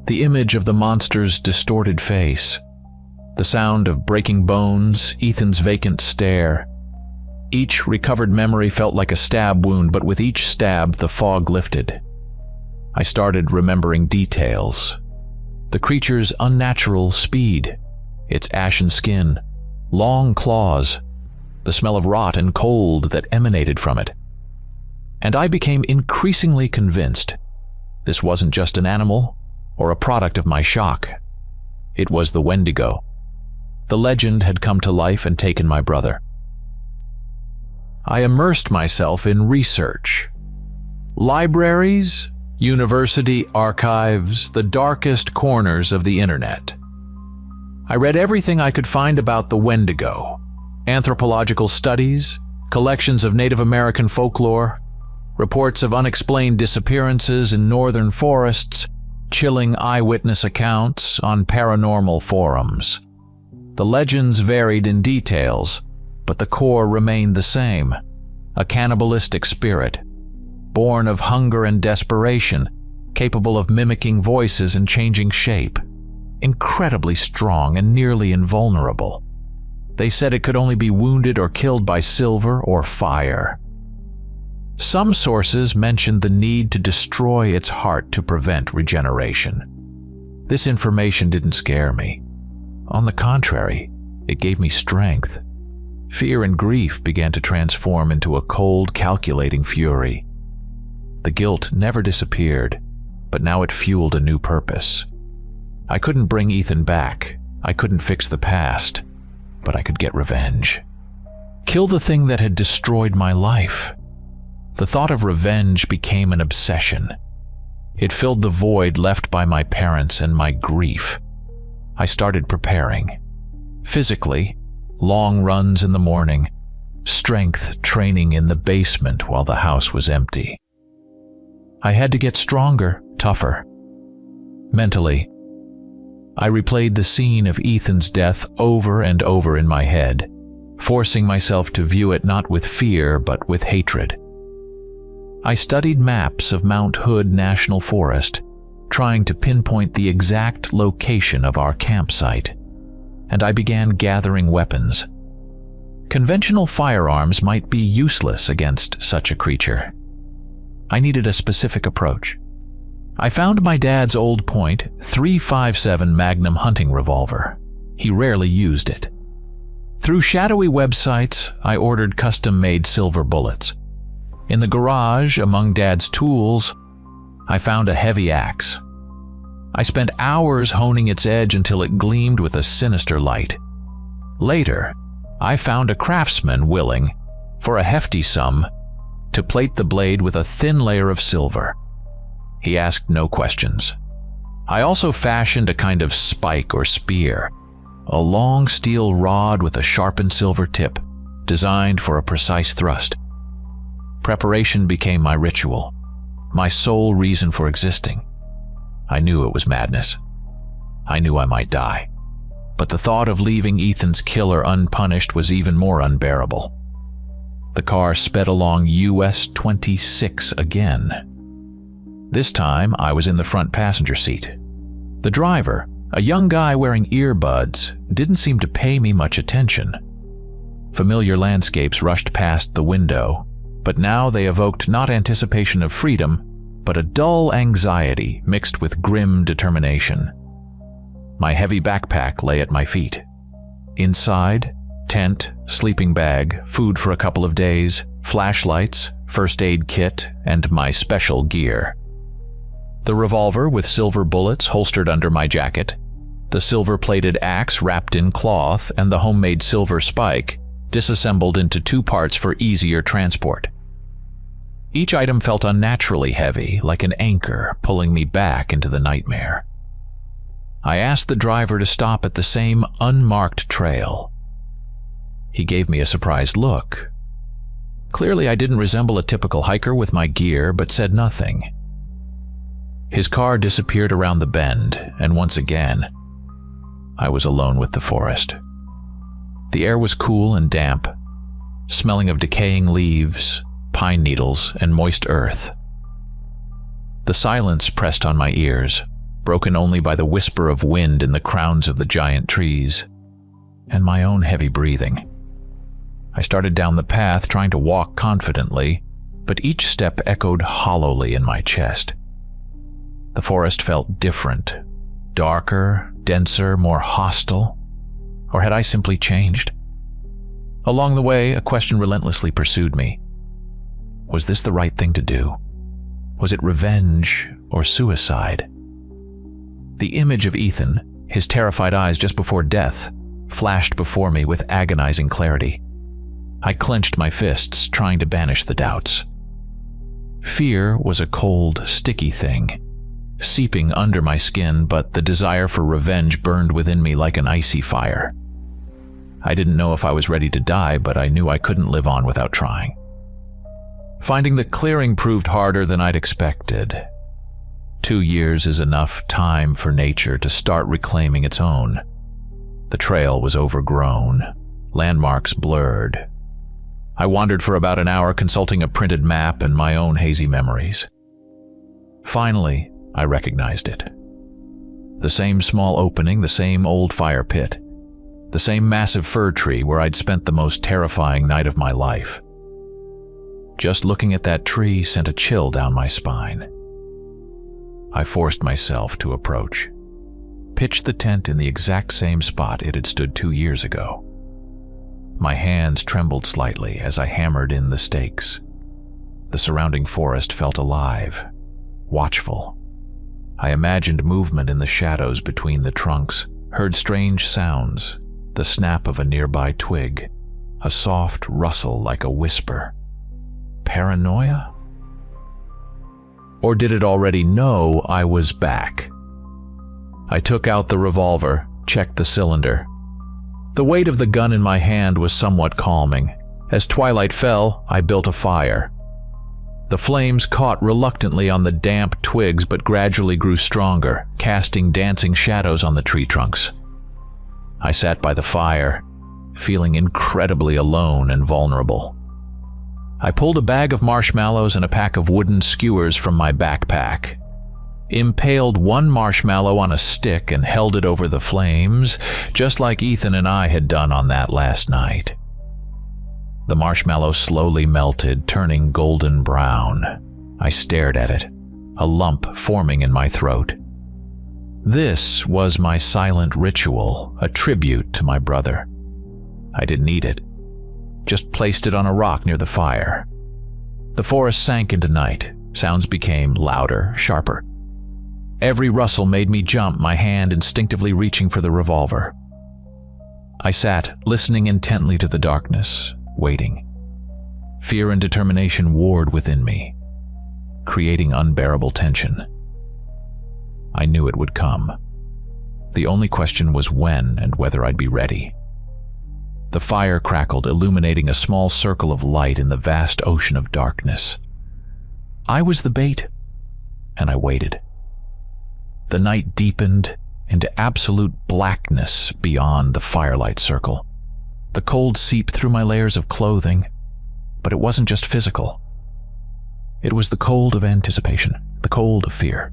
The image of the monster's distorted face. The sound of breaking bones, Ethan's vacant stare. Each recovered memory felt like a stab wound, but with each stab, the fog lifted. I started remembering details. The creature's unnatural speed, its ashen skin, long claws, the smell of rot and cold that emanated from it. And I became increasingly convinced this wasn't just an animal or a product of my shock. It was the Wendigo. The legend had come to life and taken my brother. I immersed myself in research. Libraries, university archives, the darkest corners of the internet. I read everything I could find about the Wendigo. Anthropological studies, collections of Native American folklore, reports of unexplained disappearances in northern forests, chilling eyewitness accounts on paranormal forums. The legends varied in details, but the core remained the same, a cannibalistic spirit, born of hunger and desperation, capable of mimicking voices and changing shape, incredibly strong and nearly invulnerable. They said it could only be wounded or killed by silver or fire. Some sources mentioned the need to destroy its heart to prevent regeneration. This information didn't scare me. On the contrary, it gave me strength. Fear and grief began to transform into a cold, calculating fury. The guilt never disappeared, but now it fueled a new purpose. I couldn't bring Ethan back. I couldn't fix the past, but I could get revenge. Kill the thing that had destroyed my life. The thought of revenge became an obsession. It filled the void left by my parents and my grief. I started preparing. Physically, long runs in the morning, strength training in the basement while the house was empty. I had to get stronger, tougher. Mentally, I replayed the scene of Ethan's death over and over in my head, forcing myself to view it not with fear but with hatred. I studied maps of Mount Hood National Forest, trying to pinpoint the exact location of our campsite, and I began gathering weapons. Conventional firearms might be useless against such a creature. I needed a specific approach. I found my dad's old point .357 Magnum hunting revolver. He rarely used it. Through shadowy websites, I ordered custom-made silver bullets. In the garage, among Dad's tools, I found a heavy axe. I spent hours honing its edge until it gleamed with a sinister light. Later, I found a craftsman willing, for a hefty sum, to plate the blade with a thin layer of silver. He asked no questions. I also fashioned a kind of spike or spear, a long steel rod with a sharpened silver tip, designed for a precise thrust. Preparation became my ritual, my sole reason for existing. I knew it was madness. I knew I might die. But the thought of leaving Ethan's killer unpunished was even more unbearable. The car sped along US 26 again. This time, I was in the front passenger seat. The driver, a young guy wearing earbuds, didn't seem to pay me much attention. Familiar landscapes rushed past the window, but now they evoked not anticipation of freedom, but a dull anxiety mixed with grim determination. My heavy backpack lay at my feet. Inside, tent, sleeping bag, food for a couple of days, flashlights, first aid kit, and my special gear. The revolver with silver bullets holstered under my jacket, the silver-plated axe wrapped in cloth and the homemade silver spike, disassembled into 2 parts for easier transport. Each item felt unnaturally heavy, like an anchor pulling me back into the nightmare. I asked the driver to stop at the same unmarked trail. He gave me a surprised look. Clearly, I didn't resemble a typical hiker with my gear, but said nothing. His car disappeared around the bend, and once again, I was alone with the forest. The air was cool and damp, smelling of decaying leaves, pine needles, and moist earth. The silence pressed on my ears, broken only by the whisper of wind in the crowns of the giant trees, and my own heavy breathing. I started down the path, trying to walk confidently, but each step echoed hollowly in my chest. The forest felt different, darker, denser, more hostile. Or had I simply changed? Along the way, a question relentlessly pursued me. Was this the right thing to do? Was it revenge or suicide? The image of Ethan, his terrified eyes just before death, flashed before me with agonizing clarity. I clenched my fists, trying to banish the doubts. Fear was a cold, sticky thing, seeping under my skin, but the desire for revenge burned within me like an icy fire. I didn't know if I was ready to die, but I knew I couldn't live on without trying. Finding the clearing proved harder than I'd expected. 2 years is enough time for nature to start reclaiming its own. The trail was overgrown, landmarks blurred. I wandered for about an hour, consulting a printed map and my own hazy memories. Finally, I recognized it. The same small opening, the same old fire pit, the same massive fir tree where I'd spent the most terrifying night of my life. Just looking at that tree sent a chill down my spine. I forced myself to approach, pitched the tent in the exact same spot it had stood 2 years ago. My hands trembled slightly as I hammered in the stakes. The surrounding forest felt alive, watchful. I imagined movement in the shadows between the trunks, heard strange sounds, the snap of a nearby twig, a soft rustle like a whisper. Paranoia? Or did it already know I was back? I took out the revolver, checked the cylinder. The weight of the gun in my hand was somewhat calming. As twilight fell, I built a fire. The flames caught reluctantly on the damp twigs but gradually grew stronger, casting dancing shadows on the tree trunks. I sat by the fire, feeling incredibly alone and vulnerable. I pulled a bag of marshmallows and a pack of wooden skewers from my backpack, impaled one marshmallow on a stick and held it over the flames, just like Ethan and I had done on that last night. The marshmallow slowly melted, turning golden brown. I stared at it, a lump forming in my throat. This was my silent ritual, a tribute to my brother. I didn't eat it, just placed it on a rock near the fire. The forest sank into night. Sounds became louder, sharper. Every rustle made me jump, my hand instinctively reaching for the revolver. I sat, listening intently to the darkness, waiting. Fear and determination warred within me, creating unbearable tension. I knew it would come. The only question was when and whether I'd be ready. The fire crackled, illuminating a small circle of light in the vast ocean of darkness. I was the bait, and I waited. The night deepened into absolute blackness beyond the firelight circle. The cold seeped through my layers of clothing, but it wasn't just physical. It was the cold of anticipation, the cold of fear.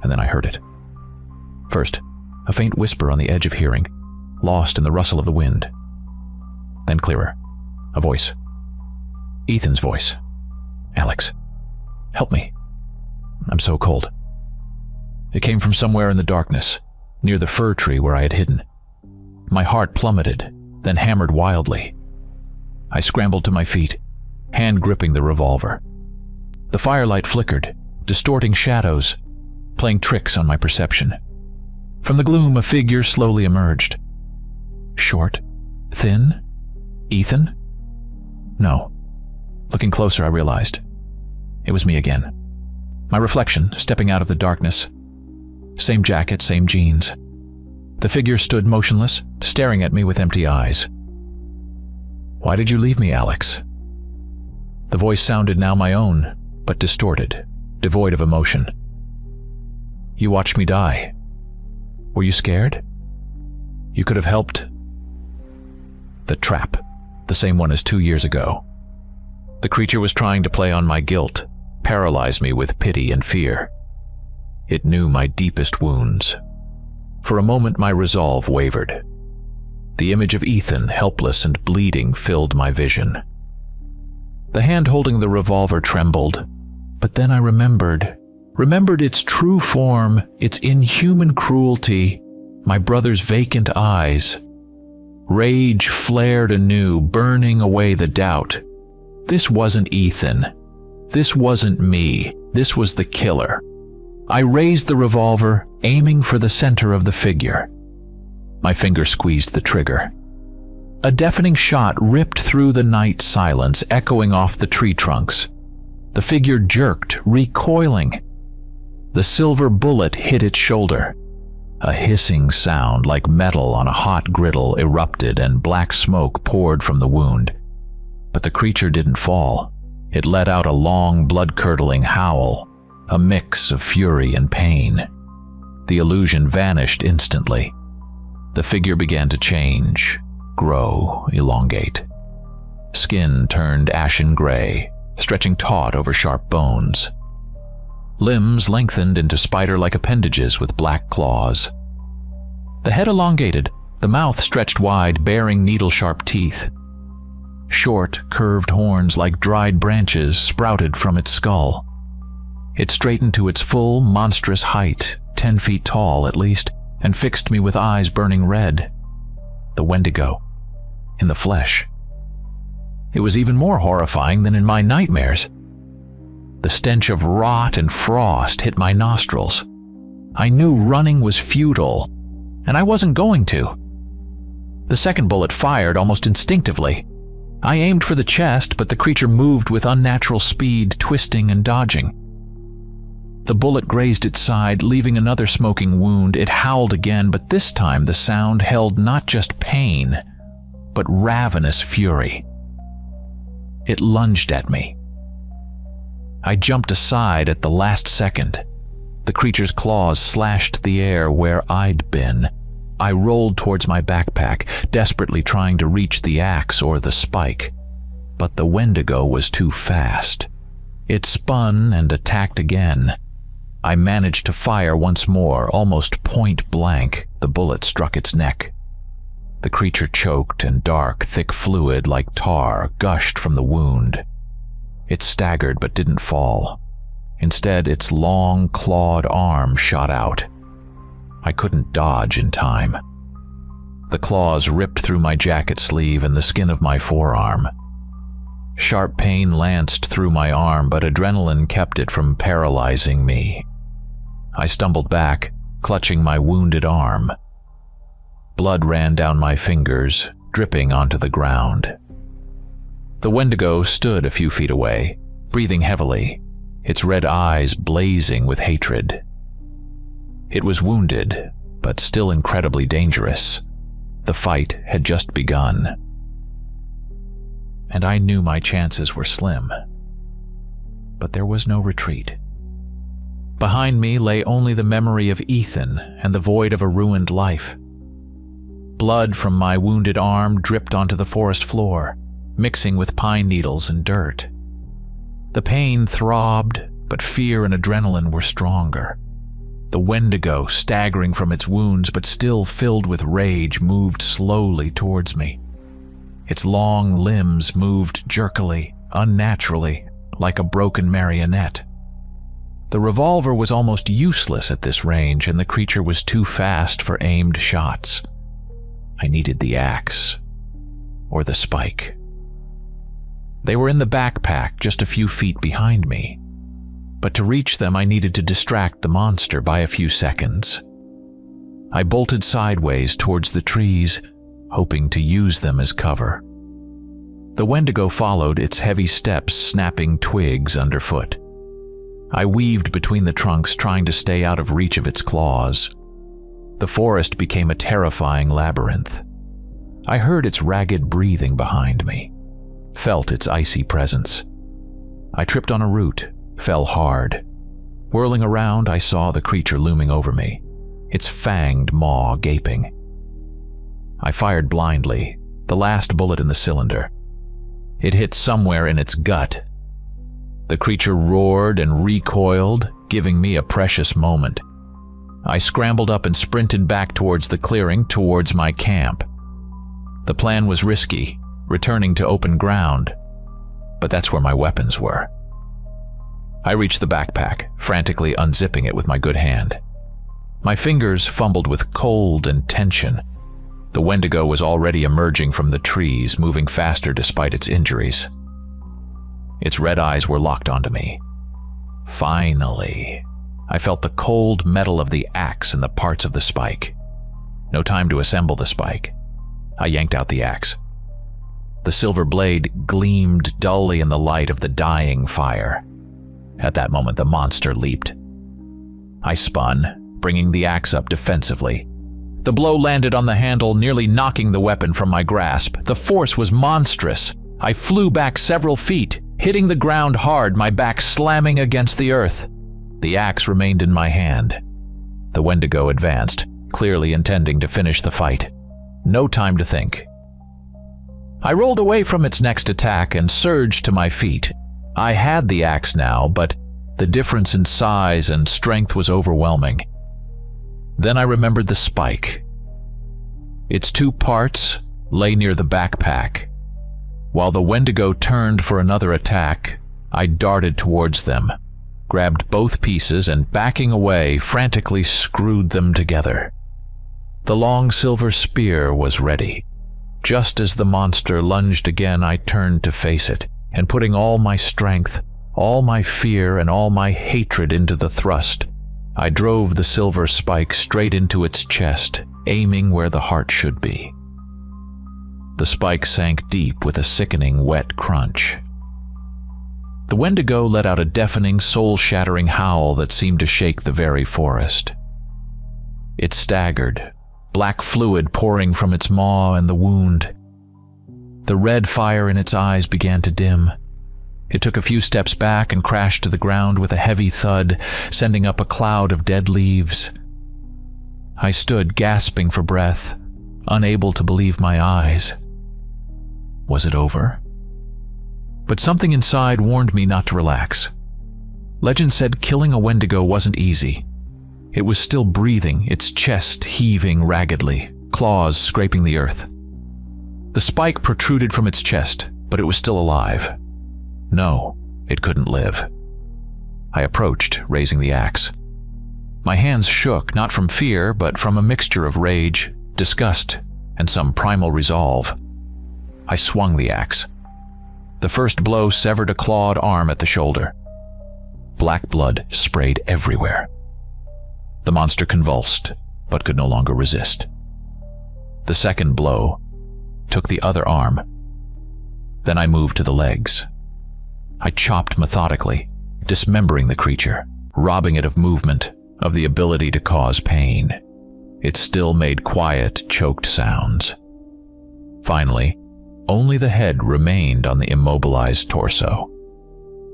And then I heard it. First, a faint whisper on the edge of hearing, lost in the rustle of the wind. Then clearer, a voice. Ethan's voice. Alex, help me. I'm so cold. It came from somewhere in the darkness, near the fir tree where I had hidden. My heart plummeted, then hammered wildly. I scrambled to my feet, hand gripping the revolver. The firelight flickered, distorting shadows, playing tricks on my perception. From the gloom, a figure slowly emerged. Short, thin, Ethan? No. Looking closer, I realized. It was me again. My reflection, stepping out of the darkness. Same jacket, same jeans. The figure stood motionless, staring at me with empty eyes. Why did you leave me, Alex? The voice sounded now my own, but distorted, devoid of emotion. You watched me die. Were you scared? You could have helped. The trap, the same one as 2 years ago. The creature was trying to play on my guilt, paralyze me with pity and fear. It knew my deepest wounds. For a moment, my resolve wavered. The image of Ethan, helpless and bleeding, filled my vision. The hand holding the revolver trembled, but then I remembered its true form, its inhuman cruelty, my brother's vacant eyes. Rage flared anew, burning away the doubt. This wasn't Ethan. This wasn't me. This was the killer. I raised the revolver, aiming for the center of the figure. My finger squeezed the trigger. A deafening shot ripped through the night silence, echoing off the tree trunks. The figure jerked, recoiling. The silver bullet hit its shoulder. A hissing sound like metal on a hot griddle erupted and black smoke poured from the wound. But the creature didn't fall. It let out a long, blood-curdling howl, a mix of fury and pain. The illusion vanished instantly. The figure began to change, grow, elongate. Skin turned ashen gray, stretching taut over sharp bones. Limbs lengthened into spider-like appendages with black claws. The head elongated, the mouth stretched wide, bearing needle-sharp teeth. Short, curved horns like dried branches sprouted from its skull. It straightened to its full, monstrous height, 10 feet tall at least, and fixed me with eyes burning red. The Wendigo, in the flesh. It was even more horrifying than in my nightmares. The stench of rot and frost hit my nostrils. I knew running was futile, and I wasn't going to. The second bullet fired almost instinctively. I aimed for the chest, but the creature moved with unnatural speed, twisting and dodging. The bullet grazed its side, leaving another smoking wound. It howled again, but this time the sound held not just pain, but ravenous fury. It lunged at me. I jumped aside at the last second. The creature's claws slashed the air where I'd been. I rolled towards my backpack, desperately trying to reach the axe or the spike. But the Wendigo was too fast. It spun and attacked again. I managed to fire once more, almost point blank. The bullet struck its neck. The creature choked, and dark, thick fluid like tar gushed from the wound. It staggered but didn't fall. Instead, its long, clawed arm shot out. I couldn't dodge in time. The claws ripped through my jacket sleeve and the skin of my forearm. Sharp pain lanced through my arm, but adrenaline kept it from paralyzing me. I stumbled back, clutching my wounded arm. Blood ran down my fingers, dripping onto the ground. The Wendigo stood a few feet away, breathing heavily, its red eyes blazing with hatred. It was wounded, but still incredibly dangerous. The fight had just begun. And I knew my chances were slim. But there was no retreat. Behind me lay only the memory of Ethan and the void of a ruined life. Blood from my wounded arm dripped onto the forest floor, mixing with pine needles and dirt. The pain throbbed, but fear and adrenaline were stronger. The Wendigo, staggering from its wounds but still filled with rage, moved slowly towards me. Its long limbs moved jerkily, unnaturally, like a broken marionette. The revolver was almost useless at this range, and the creature was too fast for aimed shots. I needed the axe, or the spike. They were in the backpack just a few feet behind me, but to reach them I needed to distract the monster by a few seconds. I bolted sideways towards the trees, hoping to use them as cover. The Wendigo followed, its heavy steps snapping twigs underfoot. I weaved between the trunks, trying to stay out of reach of its claws. The forest became a terrifying labyrinth. I heard its ragged breathing behind me, felt its icy presence. I tripped on a root, fell hard. Whirling around, I saw the creature looming over me, its fanged maw gaping. I fired blindly, the last bullet in the cylinder. It hit somewhere in its gut. The creature roared and recoiled, giving me a precious moment. I scrambled up and sprinted back towards the clearing, towards my camp. The plan was risky, returning to open ground, but that's where my weapons were. I reached the backpack, frantically unzipping it with my good hand. My fingers fumbled with cold and tension. The Wendigo was already emerging from the trees, moving faster despite its injuries. Its red eyes were locked onto me. Finally, I felt the cold metal of the axe in the parts of the spike. No time to assemble the spike. I yanked out the axe. The silver blade gleamed dully in the light of the dying fire. At that moment, the monster leaped. I spun, bringing the axe up defensively. The blow landed on the handle, nearly knocking the weapon from my grasp. The force was monstrous. I flew back several feet, hitting the ground hard, my back slamming against the earth. The axe remained in my hand. The Wendigo advanced, clearly intending to finish the fight. No time to think. I rolled away from its next attack and surged to my feet. I had the axe now, but the difference in size and strength was overwhelming. Then I remembered the spike. Its two parts lay near the backpack. While the Wendigo turned for another attack, I darted towards them, grabbed both pieces, and backing away, frantically screwed them together. The long silver spear was ready. Just as the monster lunged again, I turned to face it, and putting all my strength, all my fear, and all my hatred into the thrust, I drove the silver spike straight into its chest, aiming where the heart should be. The spike sank deep with a sickening wet crunch. The Wendigo let out a deafening, soul-shattering howl that seemed to shake the very forest. It staggered, black fluid pouring from its maw and the wound. The red fire in its eyes began to dim. It took a few steps back and crashed to the ground with a heavy thud, sending up a cloud of dead leaves. I stood gasping for breath, unable to believe my eyes. Was it over? But something inside warned me not to relax. Legend said killing a Wendigo wasn't easy. It was still breathing, its chest heaving raggedly, claws scraping the earth. The spike protruded from its chest, but it was still alive. No, it couldn't live. I approached, raising the axe. My hands shook, not from fear, but from a mixture of rage, disgust, and some primal resolve. I swung the axe. The first blow severed a clawed arm at the shoulder. Black blood sprayed everywhere. The monster convulsed, but could no longer resist. The second blow took the other arm. Then I moved to the legs. I chopped methodically, dismembering the creature, robbing it of movement, of the ability to cause pain. It still made quiet, choked sounds. Finally, only the head remained on the immobilized torso.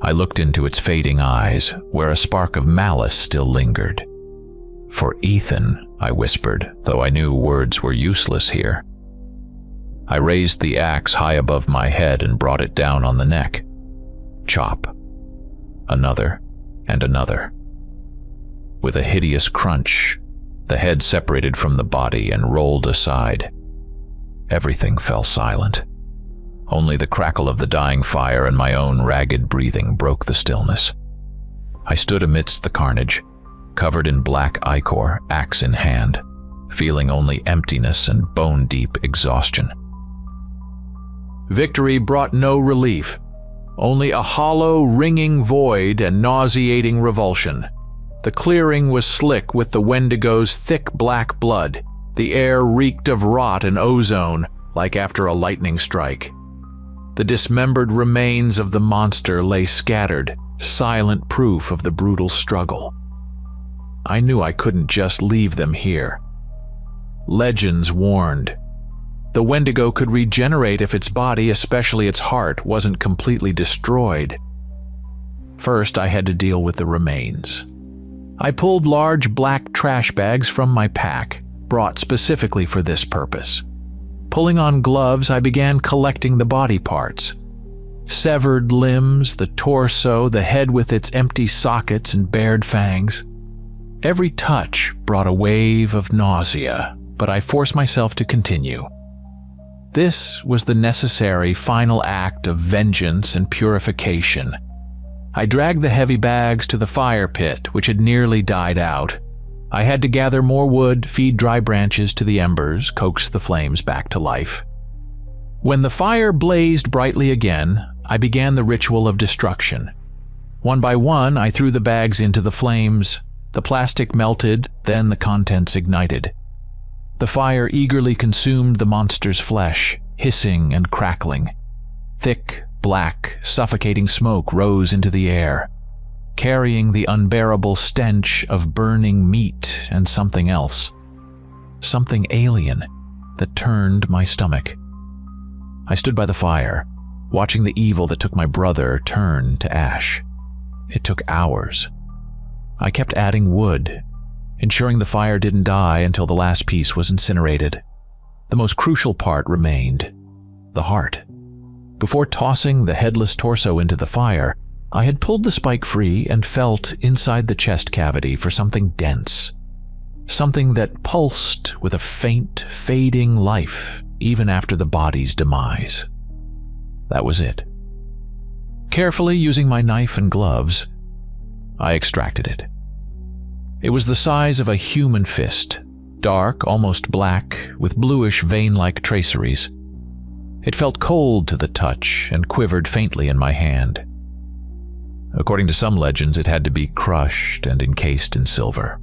I looked into its fading eyes, where a spark of malice still lingered. "For Ethan," I whispered, though I knew words were useless here. I raised the axe high above my head and brought it down on the neck. Chop. Another and another. With a hideous crunch, the head separated from the body and rolled aside. Everything fell silent. Only the crackle of the dying fire and my own ragged breathing broke the stillness. I stood amidst the carnage, covered in black ichor, axe in hand, feeling only emptiness and bone-deep exhaustion. Victory brought no relief, only a hollow, ringing void and nauseating revulsion. The clearing was slick with the Wendigo's thick black blood. The air reeked of rot and ozone, like after a lightning strike. The dismembered remains of the monster lay scattered, silent proof of the brutal struggle. I knew I couldn't just leave them here. Legends warned. The Wendigo could regenerate if its body, especially its heart, wasn't completely destroyed. First, I had to deal with the remains. I pulled large black trash bags from my pack, brought specifically for this purpose. Pulling on gloves, I began collecting the body parts. Severed limbs, the torso, the head with its empty sockets and bared fangs. Every touch brought a wave of nausea, but I forced myself to continue. This was the necessary final act of vengeance and purification. I dragged the heavy bags to the fire pit, which had nearly died out. I had to gather more wood, feed dry branches to the embers, coax the flames back to life. When the fire blazed brightly again, I began the ritual of destruction. One by one, I threw the bags into the flames. The plastic melted, then the contents ignited. The fire eagerly consumed the monster's flesh, hissing and crackling. Thick, black, suffocating smoke rose into the air, carrying the unbearable stench of burning meat and something else. Something alien that turned my stomach. I stood by the fire, watching the evil that took my brother turn to ash. It took hours. I kept adding wood, ensuring the fire didn't die until the last piece was incinerated. The most crucial part remained: the heart. Before tossing the headless torso into the fire, I had pulled the spike free and felt inside the chest cavity for something dense. Something that pulsed with a faint, fading life even after the body's demise. That was it. Carefully using my knife and gloves, I extracted it. It was the size of a human fist, dark, almost black, with bluish vein-like traceries. It felt cold to the touch and quivered faintly in my hand. According to some legends, it had to be crushed and encased in silver.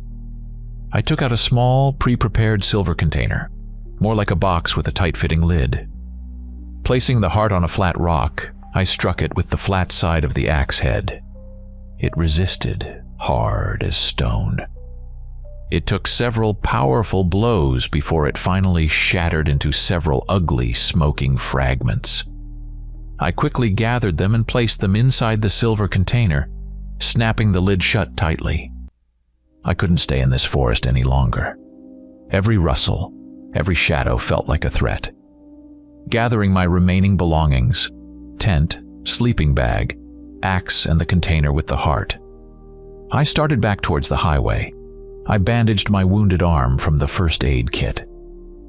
I took out a small, pre-prepared silver container, more like a box with a tight-fitting lid. Placing the heart on a flat rock, I struck it with the flat side of the axe head. It resisted, hard as stone. It took several powerful blows before it finally shattered into several ugly, smoking fragments. I quickly gathered them and placed them inside the silver container, snapping the lid shut tightly. I couldn't stay in this forest any longer. Every rustle, every shadow felt like a threat. Gathering my remaining belongings, tent, sleeping bag, axe, and the container with the heart, I started back towards the highway. I bandaged my wounded arm from the first aid kit.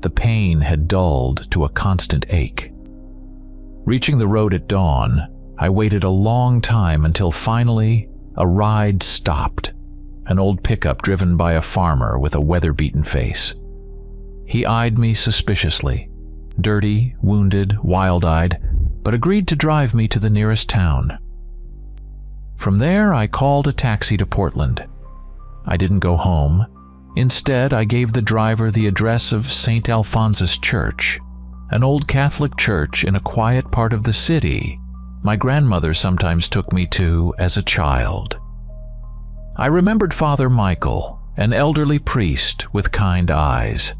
The pain had dulled to a constant ache. Reaching the road at dawn, I waited a long time until finally a ride stopped, an old pickup driven by a farmer with a weather-beaten face. He eyed me suspiciously, dirty, wounded, wild-eyed, but agreed to drive me to the nearest town. From there, I called a taxi to Portland. I didn't go home. Instead, I gave the driver the address of St. Alphonsus Church, an old Catholic church in a quiet part of the city my grandmother sometimes took me to as a child. I remembered Father Michael, an elderly priest with kind eyes.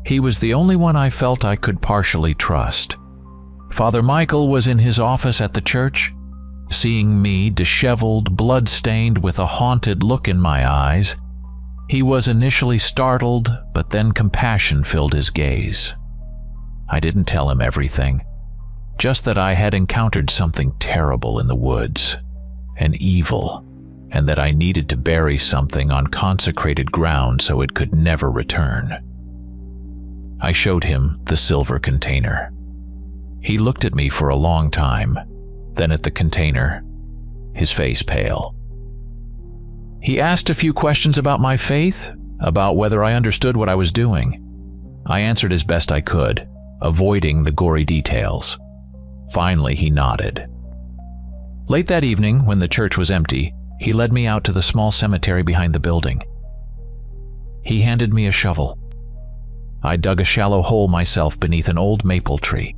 He was the only one I felt I could partially trust. Father Michael was in his office at the church. Seeing me, disheveled, blood-stained, with a haunted look in my eyes, he was initially startled, but then compassion filled his gaze. I didn't tell him everything, just that I had encountered something terrible in the woods, an evil, and that I needed to bury something on consecrated ground so it could never return. I showed him the silver container. He looked at me for a long time, then at the container, his face pale. He asked a few questions about my faith, about whether I understood what I was doing. I answered as best I could, avoiding the gory details. Finally, he nodded. Late that evening, when the church was empty, He led me out to the small cemetery behind the building. He handed me a shovel. I dug a shallow hole myself beneath an old maple tree.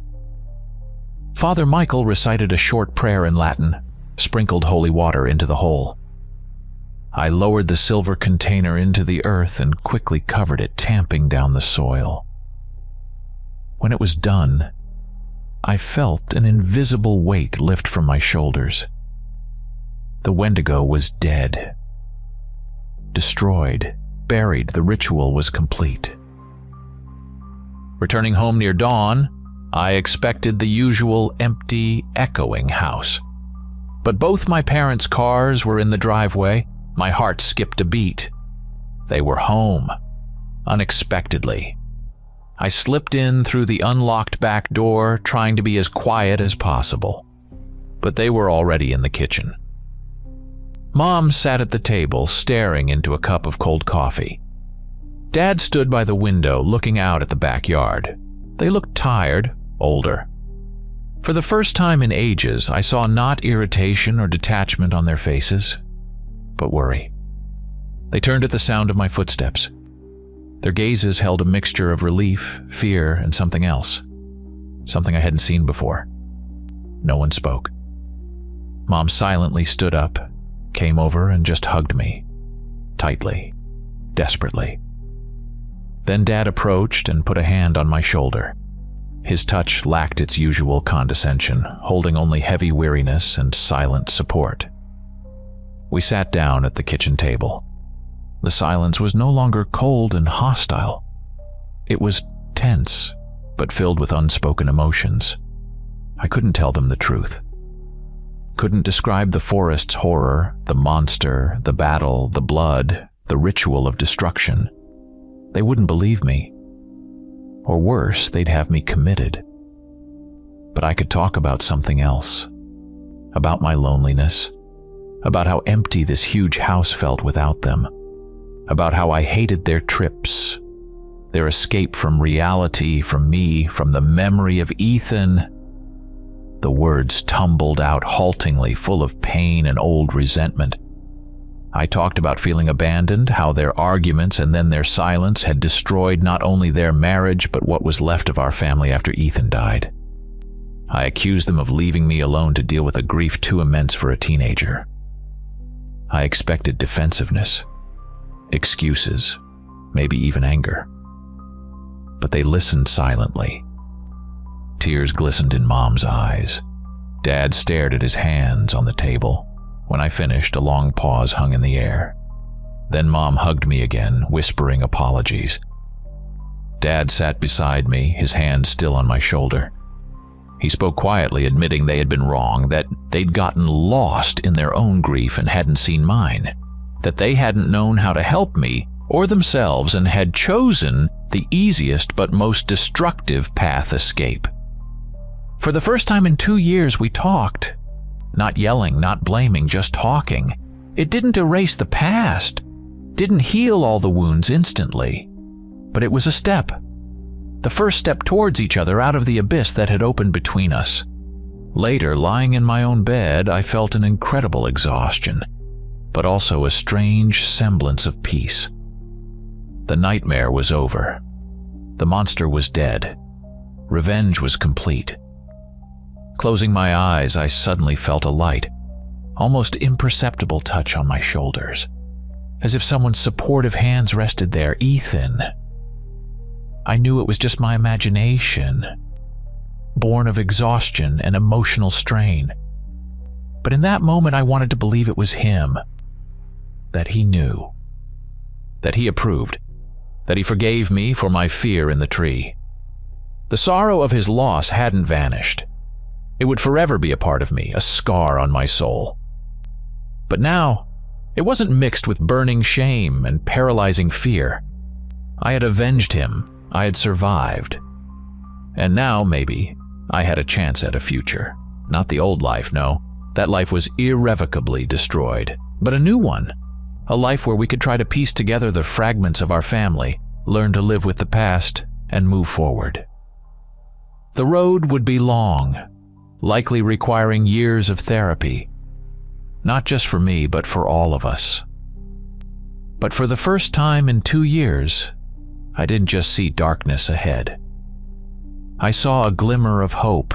Father Michael recited a short prayer in Latin, sprinkled holy water into the hole. I lowered the silver container into the earth and quickly covered it, tamping down the soil. When it was done, I felt an invisible weight lift from my shoulders. The Wendigo was dead. Destroyed, buried, the ritual was complete. Returning home near dawn, I expected the usual empty, echoing house. But both my parents' cars were in the driveway. My heart skipped a beat. They were home, unexpectedly. I slipped in through the unlocked back door, trying to be as quiet as possible. But they were already in the kitchen. Mom sat at the table, staring into a cup of cold coffee. Dad stood by the window, looking out at the backyard. They looked tired, older. For the first time in ages, I saw not irritation or detachment on their faces, but worry. They turned at the sound of my footsteps. Their gazes held a mixture of relief, fear, and something else. Something I hadn't seen before. No one spoke. Mom silently stood up, came over, and just hugged me. Tightly, desperately. Then Dad approached and put a hand on my shoulder. His touch lacked its usual condescension, holding only heavy weariness and silent support. We sat down at the kitchen table. The silence was no longer cold and hostile. It was tense, but filled with unspoken emotions. I couldn't tell them the truth. Couldn't describe the forest's horror, the monster, the battle, the blood, the ritual of destruction. They wouldn't believe me. Or worse, they'd have me committed. But I could talk about something else. About my loneliness. About how empty this huge house felt without them. About how I hated their trips. Their escape from reality, from me, from the memory of Ethan. The words tumbled out haltingly, full of pain and old resentment. I talked about feeling abandoned, how their arguments and then their silence had destroyed not only their marriage but what was left of our family after Ethan died. I accused them of leaving me alone to deal with a grief too immense for a teenager. I expected defensiveness, excuses, maybe even anger. But they listened silently. Tears glistened in Mom's eyes. Dad stared at his hands on the table. When I finished, a long pause hung in the air. Then Mom hugged me again, whispering apologies. Dad sat beside me, his hand still on my shoulder. He spoke quietly, admitting they had been wrong, that they'd gotten lost in their own grief and hadn't seen mine, that they hadn't known how to help me or themselves and had chosen the easiest but most destructive path escape. For the first time in 2 years, we talked. Not yelling, not blaming, just talking. It didn't erase the past, didn't heal all the wounds instantly, but it was a step. The first step towards each other out of the abyss that had opened between us. Later, lying in my own bed, I felt an incredible exhaustion, but also a strange semblance of peace. The nightmare was over. The monster was dead. Revenge was complete. Closing my eyes, I suddenly felt a light, almost imperceptible touch on my shoulders, as if someone's supportive hands rested there. Ethan. I knew it was just my imagination, born of exhaustion and emotional strain. But in that moment, I wanted to believe it was him, that he knew, that he approved, that he forgave me for my fear in the tree. The sorrow of his loss hadn't vanished. It would forever be a part of me, a scar on my soul. But now, it wasn't mixed with burning shame and paralyzing fear. I had avenged him. I had survived. And now, maybe, I had a chance at a future. Not the old life, no. That life was irrevocably destroyed. But a new one. A life where we could try to piece together the fragments of our family, learn to live with the past, and move forward. The road would be long, likely requiring years of therapy. not just for me, but for all of us. But for the first time in 2 years, I didn't just see darkness ahead. I saw a glimmer of hope,